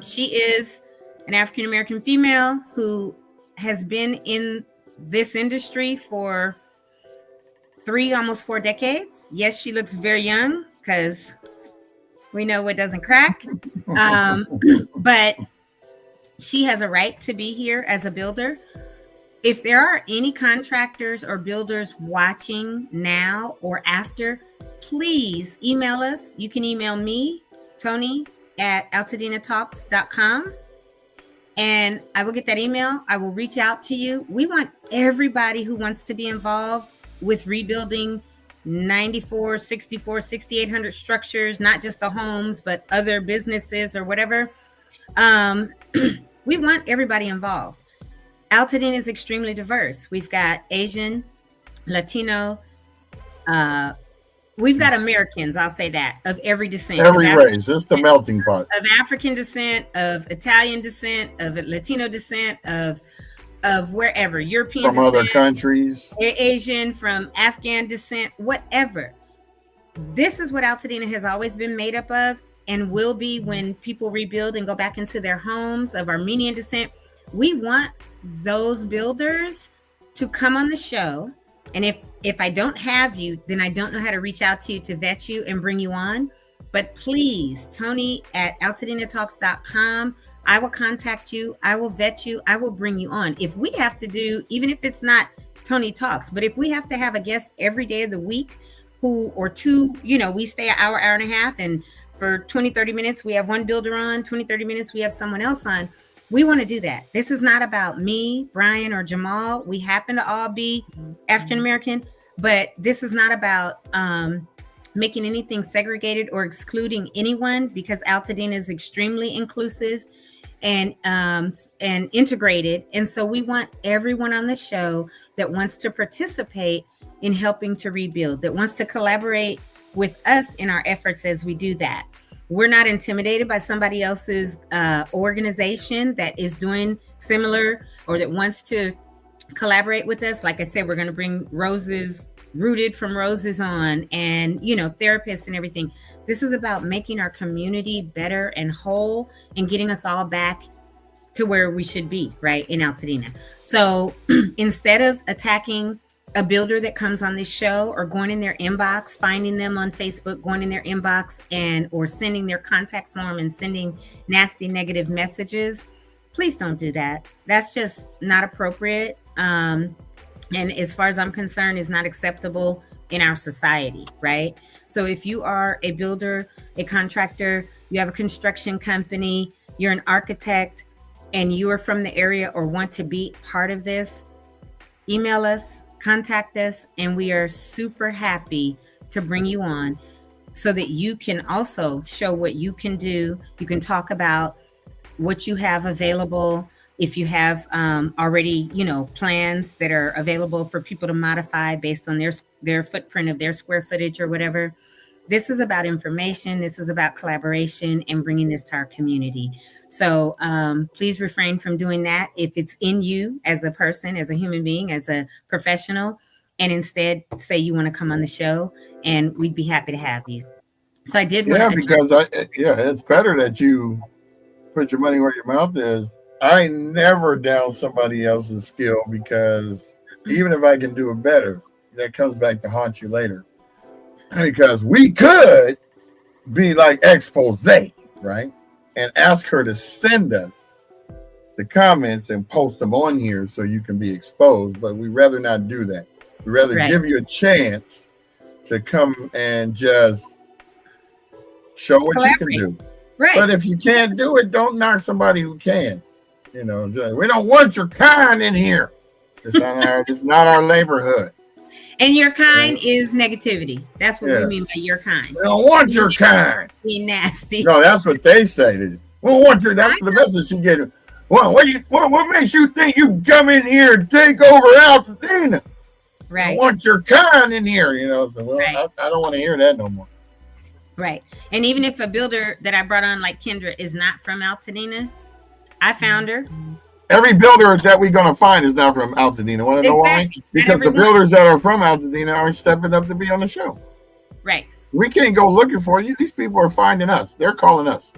She is an African-American female who has been in this industry for 3, almost 4 decades. Yes, she looks very young because we know what doesn't crack. But she has a right to be here as a builder. If there are any contractors or builders watching now or after, please email us. You can email me, Tony, at altadenatalks.com. And I will get that email. I will reach out to you. We want everybody who wants to be involved with rebuilding 94, 64, 6,800 structures, not just the homes, but other businesses or whatever. We want everybody involved. Altadena is extremely diverse. We've got Asian, Latino, we've got Americans, I'll say that, of every descent. Every race. It's the melting pot. Of African descent, of Italian descent, of Latino descent, of wherever, European from descent, other countries, Asian, from Afghan descent, whatever. This is what Altadena has always been made up of and will be when people rebuild and go back into their homes of Armenian descent. We want those builders to come on the show. And if I don't have you, then I don't know how to reach out to you to vet you and bring you on. But please, Tony at altadenatalks.com. I will contact you. I will vet you. I will bring you on. If we have to do, even if it's not Tony Talks, but if we have to have a guest every day of the week or two, we stay an hour and a half, and for 20, 30 minutes, we have one builder on, 20, 30 minutes, we have someone else on. We want to do that. This is not about me, Brian, or Jamal. We happen to all be African-American, but this is not about making anything segregated or excluding anyone, because Altadena is extremely inclusive and integrated. And so we want everyone on the show that wants to participate in helping to rebuild, that wants to collaborate with us in our efforts as we do that. We're not intimidated by somebody else's organization that is doing similar or that wants to collaborate with us. Like I said, we're going to bring Rooted from Roses on, and, therapists and everything. This is about making our community better and whole and getting us all back to where we should be, right, in Altadena. So instead of attacking a builder that comes on this show or going in their inbox, finding them on Facebook, going in their inbox or sending their contact form and sending nasty negative messages, please don't do that. That's just not appropriate. And as far as I'm concerned, is not acceptable in our society, right? So if you are a builder, a contractor, you have a construction company, you're an architect, and you are from the area or want to be part of this, email us, contact us, and we are super happy to bring you on so that you can also show what you can do. You can talk about what you have available. If you have already, plans that are available for people to modify based on their footprint of their square footage or whatever. This is about information. This is about collaboration and bringing this to our community. So please refrain from doing that if it's in you as a person, as a human being, as a professional, and instead say you want to come on the show, and we'd be happy to have you. So I did. Yeah, because it's better that you put your money where your mouth is. I never doubt somebody else's skill, because even if I can do it better, that comes back to haunt you later. Because we could be like Expose, right? And ask her to send us the comments and post them on here so you can be exposed. But we'd rather not do that. We'd rather give you a chance to come and just show what you can do. Right. But if you can't do it, don't knock somebody who can. We don't want your kind in here. It's not our neighborhood. And your kind is negativity. That's what we mean by your kind. We don't want your kind. Be nasty. No, that's what they say. We don't want your. That's the message she gave. Well, what makes you think you come in here and take over Altadena? Right. I want your kind in here. So I don't want to hear that no more. Right. And even if a builder that I brought on, like Kendra, is not from Altadena, I found her. Every builder that we're going to find is not from Altadena. Want to know why? Because the builders that are from Altadena aren't stepping up to be on the show. Right. We can't go looking for you. These people are finding us. They're calling us.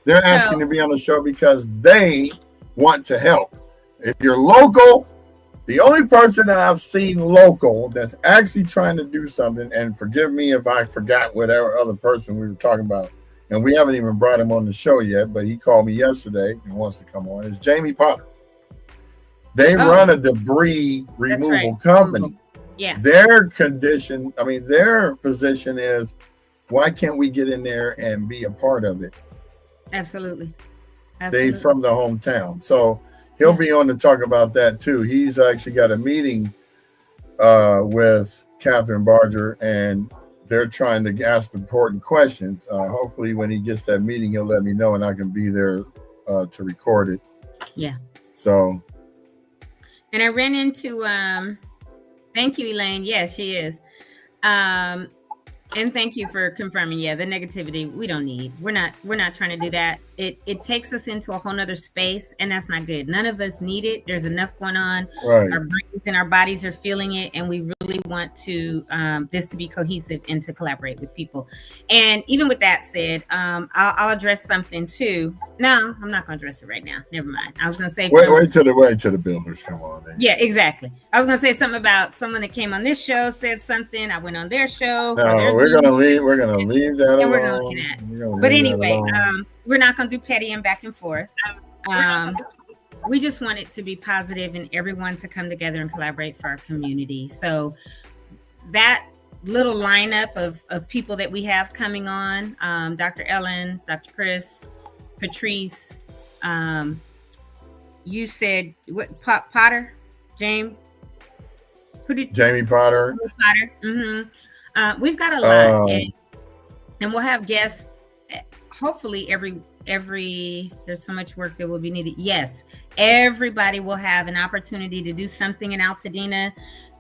They're asking to be on the show because they want to help. If you're local, the only person that I've seen local that's actually trying to do something, and forgive me if I forgot whatever other person we were talking about, and we haven't even brought him on the show yet, but he called me yesterday and wants to come on, is Jamie Potter. They run a debris removal company. Yeah. Their position is, why can't we get in there and be a part of it? Absolutely. They from the hometown. So he'll be on to talk about that too. He's actually got a meeting with Catherine Barger, and they're trying to ask important questions. Hopefully when he gets that meeting, he'll let me know and I can be there to record it. Yeah. So. And I ran into, thank you, Elaine. Yes, she is. And thank you for confirming. Yeah, the negativity we don't need. We're not trying to do that. It takes us into a whole nother space, and that's not good. None of us need it. There's enough going on. Right. Our brains and our bodies are feeling it, and we really want to this to be cohesive and to collaborate with people. And even with that said, I'll address something too. No, I'm not going to address it right now. Never mind. I was going to say wait till the builders come on. Then. Yeah, exactly. I was going to say something about someone that came on this show said something. I went on their show. No, we're going to leave. We're going to leave that alone. We're going to leave that. But anyway, we're not going to do petty and back and forth. We just want it to be positive and everyone to come together and collaborate for our community. So that little lineup of people that we have coming on, Dr. Ellen, Dr. Chris, Patrice, you said what? Potter, Jamie Potter. Mm-hmm. We've got a lot, and we'll have guests. Hopefully, every there's so much work that will be needed. Yes, everybody will have an opportunity to do something in Altadena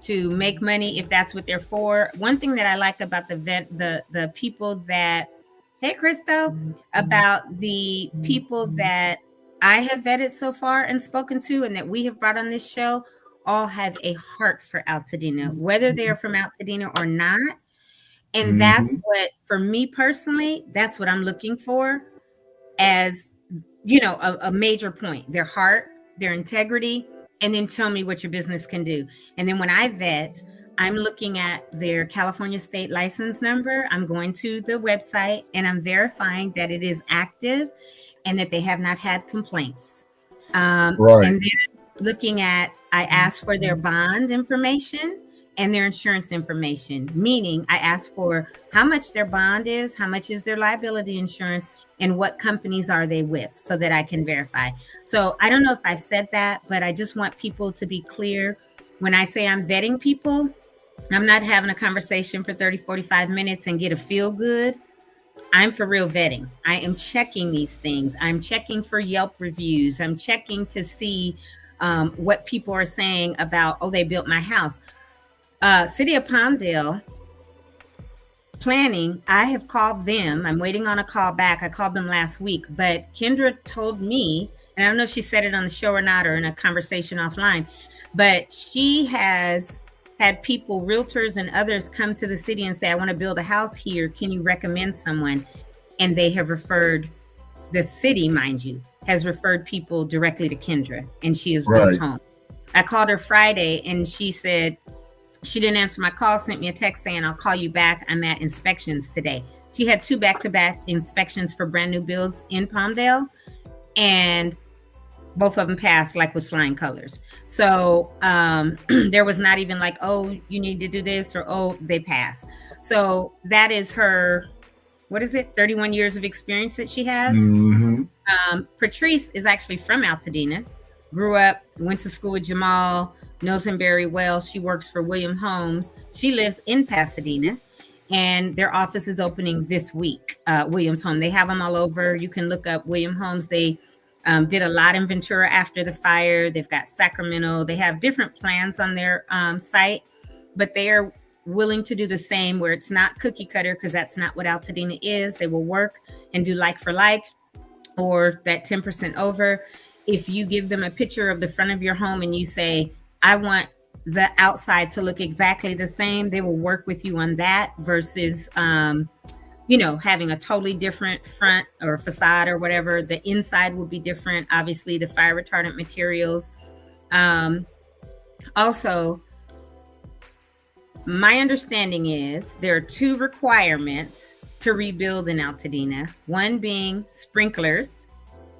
to make money if that's what they're for. One thing that I like about the people that. Hey, Christo, about the people that I have vetted so far and spoken to and that we have brought on this show, all have a heart for Altadena, whether they're from Altadena or not. And that's what, for me personally, that's what I'm looking for as, a major point, their heart, their integrity, and then tell me what your business can do. And then when I vet, I'm looking at their California state license number. I'm going to the website and I'm verifying that it is active and that they have not had complaints. Right. And then looking at, I asked for their bond information and their insurance information, meaning I asked for how much their bond is, how much is their liability insurance, and what companies are they with so that I can verify. So I don't know if I said that, but I just want people to be clear. When I say I'm vetting people, I'm not having a conversation for 30, 45 minutes and get a feel good. I'm for real vetting. I am checking these things. I'm checking for Yelp reviews. I'm checking to see what people are saying about, they built my house. City of Palmdale planning, I have called them. I'm waiting on a call back. I called them last week, but Kendra told me, and I don't know if she said it on the show or not, or in a conversation offline, but she has had people, realtors and others come to the city and say, I want to build a house here. Can you recommend someone? And they have referred, the city, mind you, has referred people directly to Kendra, and she is built home. I called her Friday and she said, she didn't answer my call, sent me a text saying, I'll call you back. I'm at inspections today. She had 2 back-to-back inspections for brand new builds in Palmdale, and both of them passed like with flying colors. So there was not even like, you need to do this, or they passed. So that is her, 31 years of experience that she has. Patrice is actually from Altadena, grew up, went to school with Jamal, knows him very well. She works for William Homes. She lives in Pasadena, and their office is opening this week. Williams Home, they have them all over. You can look up William Homes. They did a lot in Ventura after the fire. They've got Sacramento. They have different plans on their site, but they are willing to do the same where it's not cookie cutter, because that's not what Altadena is. They will work and do like for like, or that 10% over. If you give them a picture of the front of your home and you say, I want the outside to look exactly the same, they will work with you on that versus, having a totally different front or facade or whatever. The inside will be different. Obviously, the fire retardant materials Also, my understanding is there are 2 requirements to rebuild in Altadena. One being sprinklers.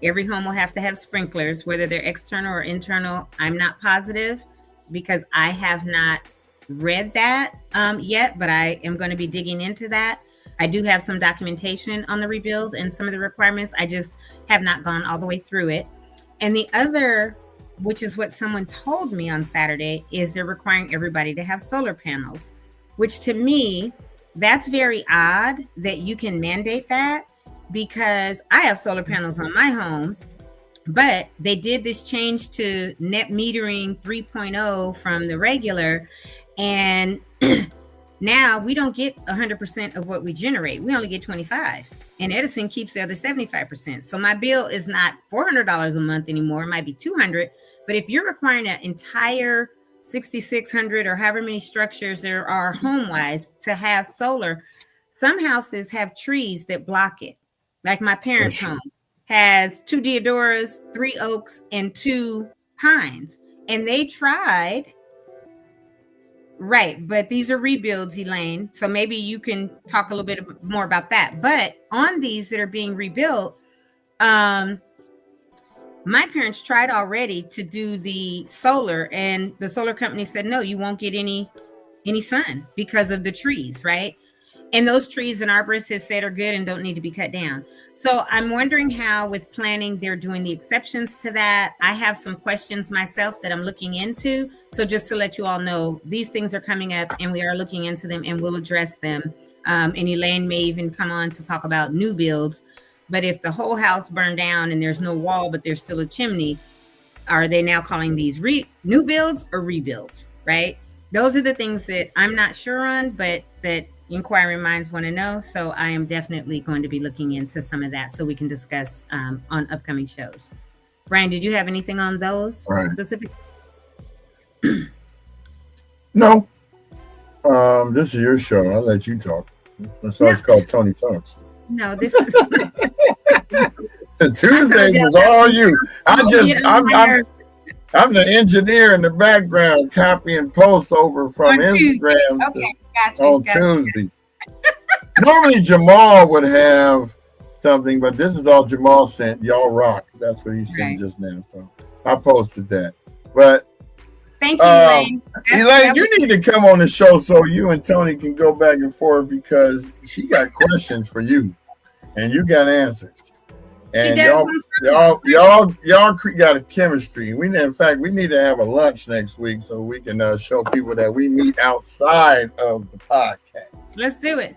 Every home will have to have sprinklers, whether they're external or internal. I'm not positive because I have not read that yet, but I am going to be digging into that. I do have some documentation on the rebuild and some of the requirements. I just have not gone all the way through it. And the other, which is what someone told me on Saturday, is they're requiring everybody to have solar panels, which to me, that's very odd that you can mandate that, because I have solar panels on my home, but they did this change to net metering 3.0 from the regular. And now we don't get 100% of what we generate. We only get 25. And Edison keeps the other 75%. So my bill is not $400 a month anymore. It might be $200. But if you're requiring an entire 6,600 or however many structures there are home-wise to have solar, some houses have trees that block it. Like my parents' home has 2 deodoras, 3 oaks, and 2 pines. And they tried, right, but these are rebuilds, Elaine. So maybe you can talk a little bit more about that. But on these that are being rebuilt, my parents tried already to do the solar, and the solar company said, no, you won't get any sun because of the trees, right? And those trees an arborist has said are good and don't need to be cut down. So I'm wondering how with planning they're doing the exceptions to that. I have some questions myself that I'm looking into. So just to let you all know, these things are coming up and we are looking into them and we'll address them. And Elaine may even come on to talk about new builds. But if the whole house burned down and there's no wall, but there's still a chimney, are they now calling these new builds or rebuilds, right? Those are the things that I'm not sure on, but that inquiring minds want to know. So I am definitely going to be looking into some of that so we can discuss on upcoming shows. Brian, did you have anything on those specific? No. This is your show. I'll let you talk. That's why it's called Tony Talks. No, this is Tuesdays is all you. I'm the engineer in the background, copy and post over from Instagram on Tuesday. Normally Jamal would have something, but this is all Jamal sent. Y'all rock. That's what he sent just now. So I posted that. But thank you, Elaine. Elaine, you need to come on the show so you and Tony can go back and forth, because she got questions for you and you got answers. And y'all got a chemistry. In fact, we need to have a lunch next week so we can show people that we meet outside of the podcast. Let's do it.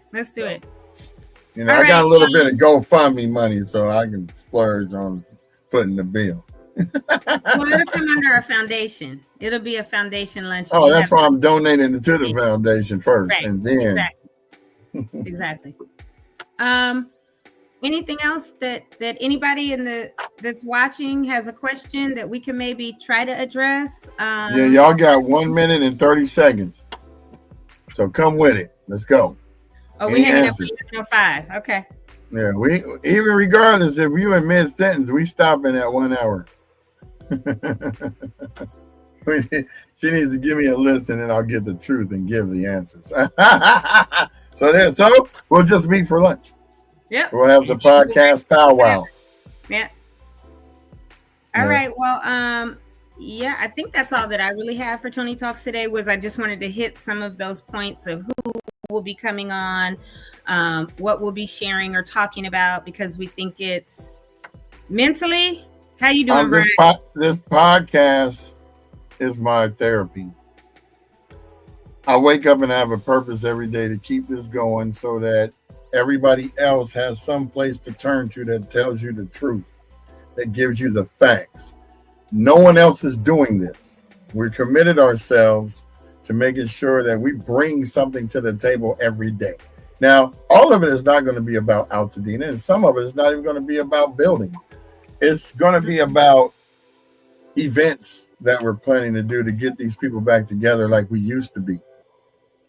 You know, I got a little bit of GoFundMe money, so I can splurge on footing the bill. Well, it'll come under our foundation. It'll be a foundation lunch. Oh, that's why I'm donating it to the foundation first, and then exactly. Anything else that anybody that's watching has a question that we can maybe try to address? Yeah, y'all got 1 minute and 30 seconds. So come with it. Let's go. Oh, we're hanging up 5. Okay. Yeah, we even regardless if you in mid sentence, we stopping at 1 hour. She needs to give me a list and then I'll get the truth and give the answers. So we'll just meet for lunch. Yep. We'll have the podcast powwow. Yeah. All right. Well, I think that's all that I really have for Tony Talks today. I just wanted to hit some of those points of who will be coming on, what we'll be sharing or talking about, because we think it's mentally. How you doing, Brian? This podcast is my therapy. I wake up and I have a purpose every day to keep this going so that everybody else has some place to turn to that tells you the truth, that gives you the facts. No one else is doing this. We're committed ourselves to making sure that we bring something to the table every day. Now, all of it is not going to be about Altadena, and some of it is not even going to be about building. It's going to be about events that we're planning to do to get these people back together like we used to be.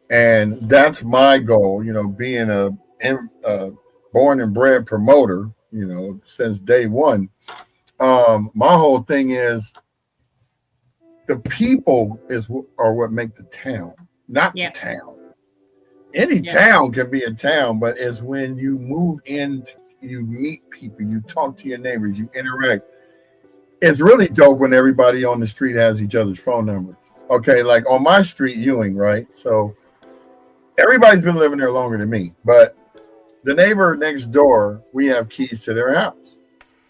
And that's my goal, being a born and bred promoter, since day one. My whole thing is the people are what make the town, not the town. Any town can be a town, but it's when you move in, you meet people, you talk to your neighbors, you interact. It's really dope when everybody on the street has each other's phone numbers. Okay, like on my street, Ewing, right? So everybody's been living there longer than me, but the neighbor next door, we have keys to their house.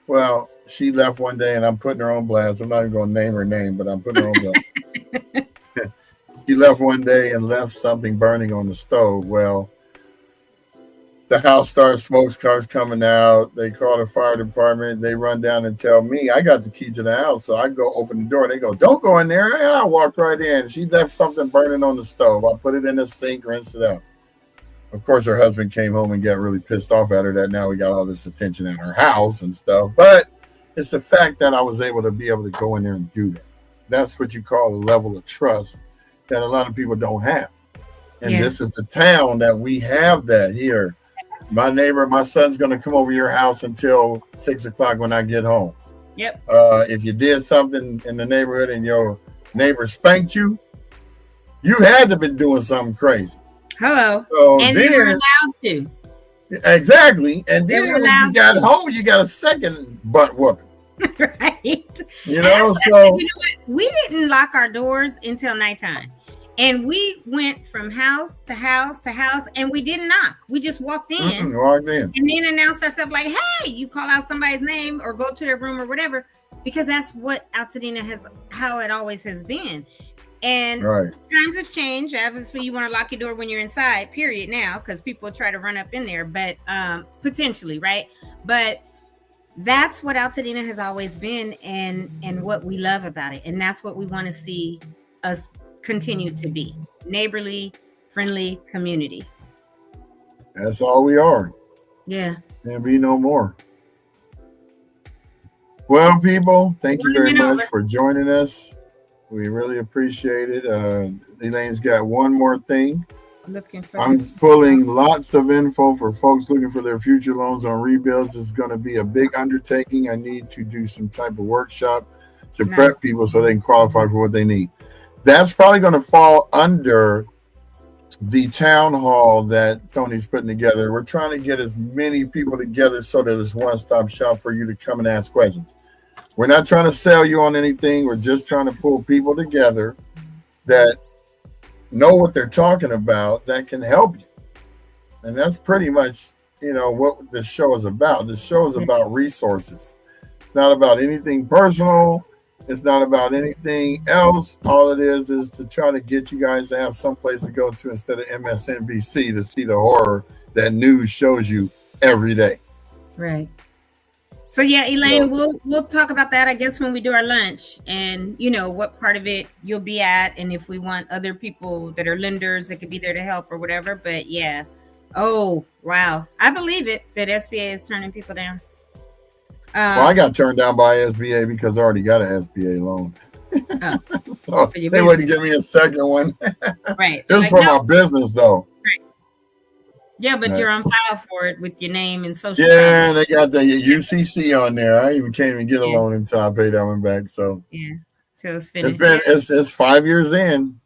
Well, she left one day and I'm putting her on blast. I'm not even going to name her name, but I'm putting her on blast. She left one day and left something burning on the stove. Well, the house starts, smoke starts coming out. They call the fire department. They run down and tell me I got the key to the house. So I go open the door. They go, don't go in there. And I walked right in. She left something burning on the stove. I put it in the sink, rinsed it out. Of course, her husband came home and got really pissed off at her that now we got all this attention at her house and stuff. But it's the fact that I was able to go in there and do that. That's what you call a level of trust that a lot of people don't have. And this is the town that we have that here. My neighbor, my son's going to come over your house until 6 o'clock when I get home. Yep. If you did something in the neighborhood and your neighbor spanked you, you had to have been doing something crazy. Hello. So and then, they were allowed to. Exactly. And then when you got home, you got a second butt whooping. Right. You know, so you know what? We didn't lock our doors until nighttime. And we went from house to house to house, and we didn't knock. We just walked in, and then announced ourselves like, hey, you call out somebody's name or go to their room or whatever, because that's what Altadena how it always has been. And times have changed. Obviously, you want to lock your door when you're inside, period, now, because people try to run up in there, but potentially, right? But that's what Altadena has always been, and what we love about it. And that's what we want to see us continue to be. Neighborly, friendly community. That's all we are. Yeah. There'll be no more. Well, people, thank you very much for joining us. We really appreciate it. Elaine's got one more thing. I'm pulling lots of info for folks looking for their future loans on rebuilds. It's going to be a big undertaking. I need to do some type of workshop to prep people so they can qualify for what they need. That's probably going to fall under the town hall that Tony's putting together. We're trying to get as many people together so that it's one-stop shop for you to come and ask questions. We're not trying to sell you on anything. We're just trying to pull people together that know what they're talking about that can help you. And that's pretty much, what the show is about. The show is about resources. It's not about anything personal. It's not about anything else. All it is to try to get you guys to have some place to go to instead of MSNBC to see the horror that news shows you every day. Right. So yeah, Elaine, we'll talk about that, I guess, when we do our lunch, and what part of it you'll be at, and if we want other people that are lenders that could be there to help or whatever. But yeah. Oh wow, I believe it that SBA is turning people down. Well, I got turned down by SBA because I already got an SBA loan. So they wouldn't give me a second one. Right. It was for my business, though. Right. Yeah, but you're on file for it with your name and social. Yeah, they got the UCC on there. I can't even get a loan until I pay that one back. So yeah, till it's finished. It's 5 years in.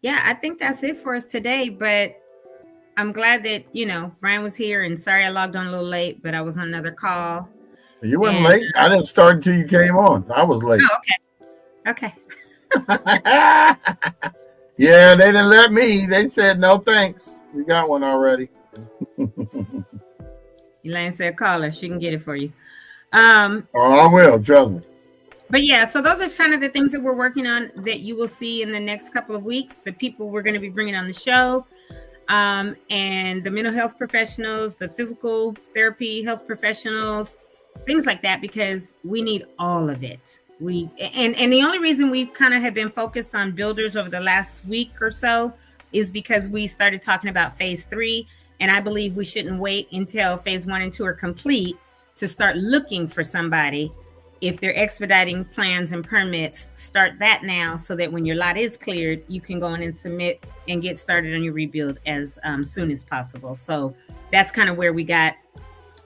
Yeah, I think that's it for us today. But I'm glad that Brian was here, and sorry I logged on a little late, but I was on another call. You weren't late. I didn't start until you came on. I was late. Oh, okay. Yeah, they didn't let me. They said no thanks. We got one already. Elaine said call her. She can get it for you. I will. Trust me. But yeah, so those are kind of the things that we're working on that you will see in the next couple of weeks. The people we're going to be bringing on the show. And the mental health professionals, the physical therapy health professionals, things like that, because we need all of it. And the only reason we kind of have been focused on builders over the last week or so is because we started talking about phase 3, and I believe we shouldn't wait until phase 1 and 2 are complete to start looking for somebody. If they're expediting plans and permits, start that now so that when your lot is cleared, you can go in and submit and get started on your rebuild as soon as possible. So that's kind of where we got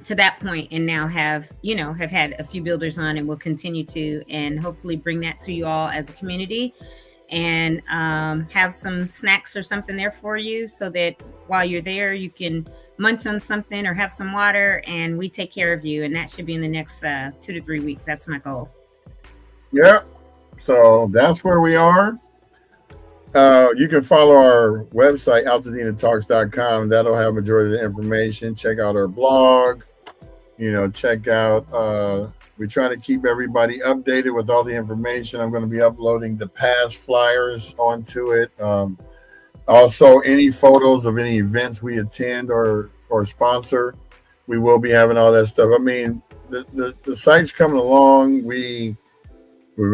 to that point, and now have had a few builders on, and will continue to, and hopefully bring that to you all as a community, and have some snacks or something there for you, so that while you're there, you can munch on something or have some water, and we take care of you. And that should be in the next 2 to 3 weeks. That's my goal. Yep. So that's where we are. You can follow our website, altadenatalks.com. That'll have majority of the information. Check out our blog. Check out, we try to keep everybody updated with all the information. I'm going to be uploading the past flyers onto it. Also, any photos of any events we attend or sponsor, we will be having all that stuff. I mean, the site's coming along. We're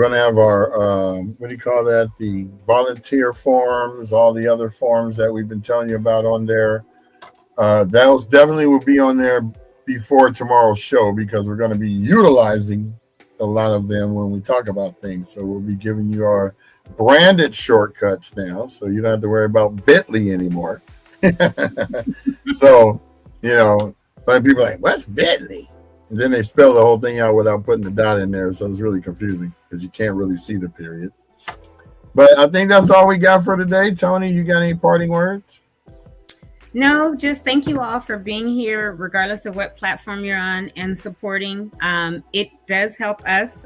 going to have our, the volunteer forms, all the other forms that we've been telling you about on there. Those definitely will be on there before tomorrow's show, because we're going to be utilizing a lot of them when we talk about things. So we'll be giving you our branded shortcuts now, so you don't have to worry about Bitly anymore. So, when people are like, what's Bitly? And then they spell the whole thing out without putting the dot in there. So it's really confusing because you can't really see the period. But I think that's all we got for today. Tony, you got any parting words? No, just thank you all for being here, regardless of what platform you're on, and supporting. It does help us.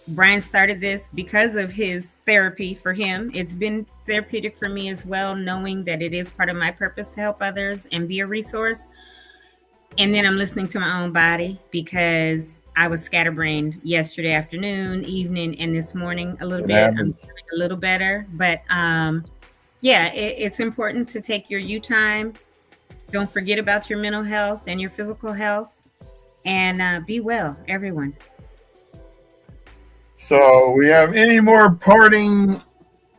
Brian started this because of his therapy for him. It's been therapeutic for me as well, knowing that it is part of my purpose to help others and be a resource. And then I'm listening to my own body, because I was scatterbrained yesterday afternoon, evening, and this morning a little bit. I'm feeling a little better. But it's important to take your you time. Don't forget about your mental health and your physical health. And be well, everyone. So we have any more parting?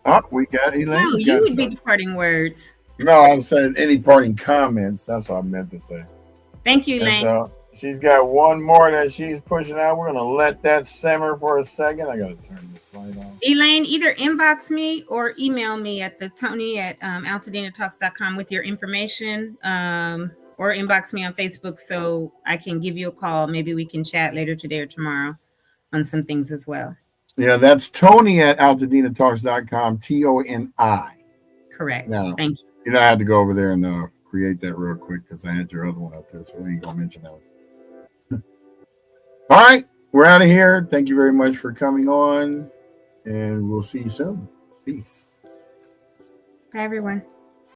Oh, we got Elaine. No, you would be the parting words. No, I'm saying any parting comments. That's what I meant to say. Thank you, Elaine. So she's got one more that she's pushing out. We're going to let that simmer for a second. I got to turn this light on. Elaine, either inbox me or email me at the Tony@altadenatalks.com with your information, or inbox me on Facebook so I can give you a call. Maybe we can chat later today or tomorrow on some things as well. Yeah, that's Tony@altadenatalks.com, TONI. Correct. Now, thank you. I had to go over there and create that real quick because I had your other one up there, so we ain't gonna mention that one. All right, we're out of here. Thank you very much for coming on, and we'll see you soon. Peace. Bye, everyone.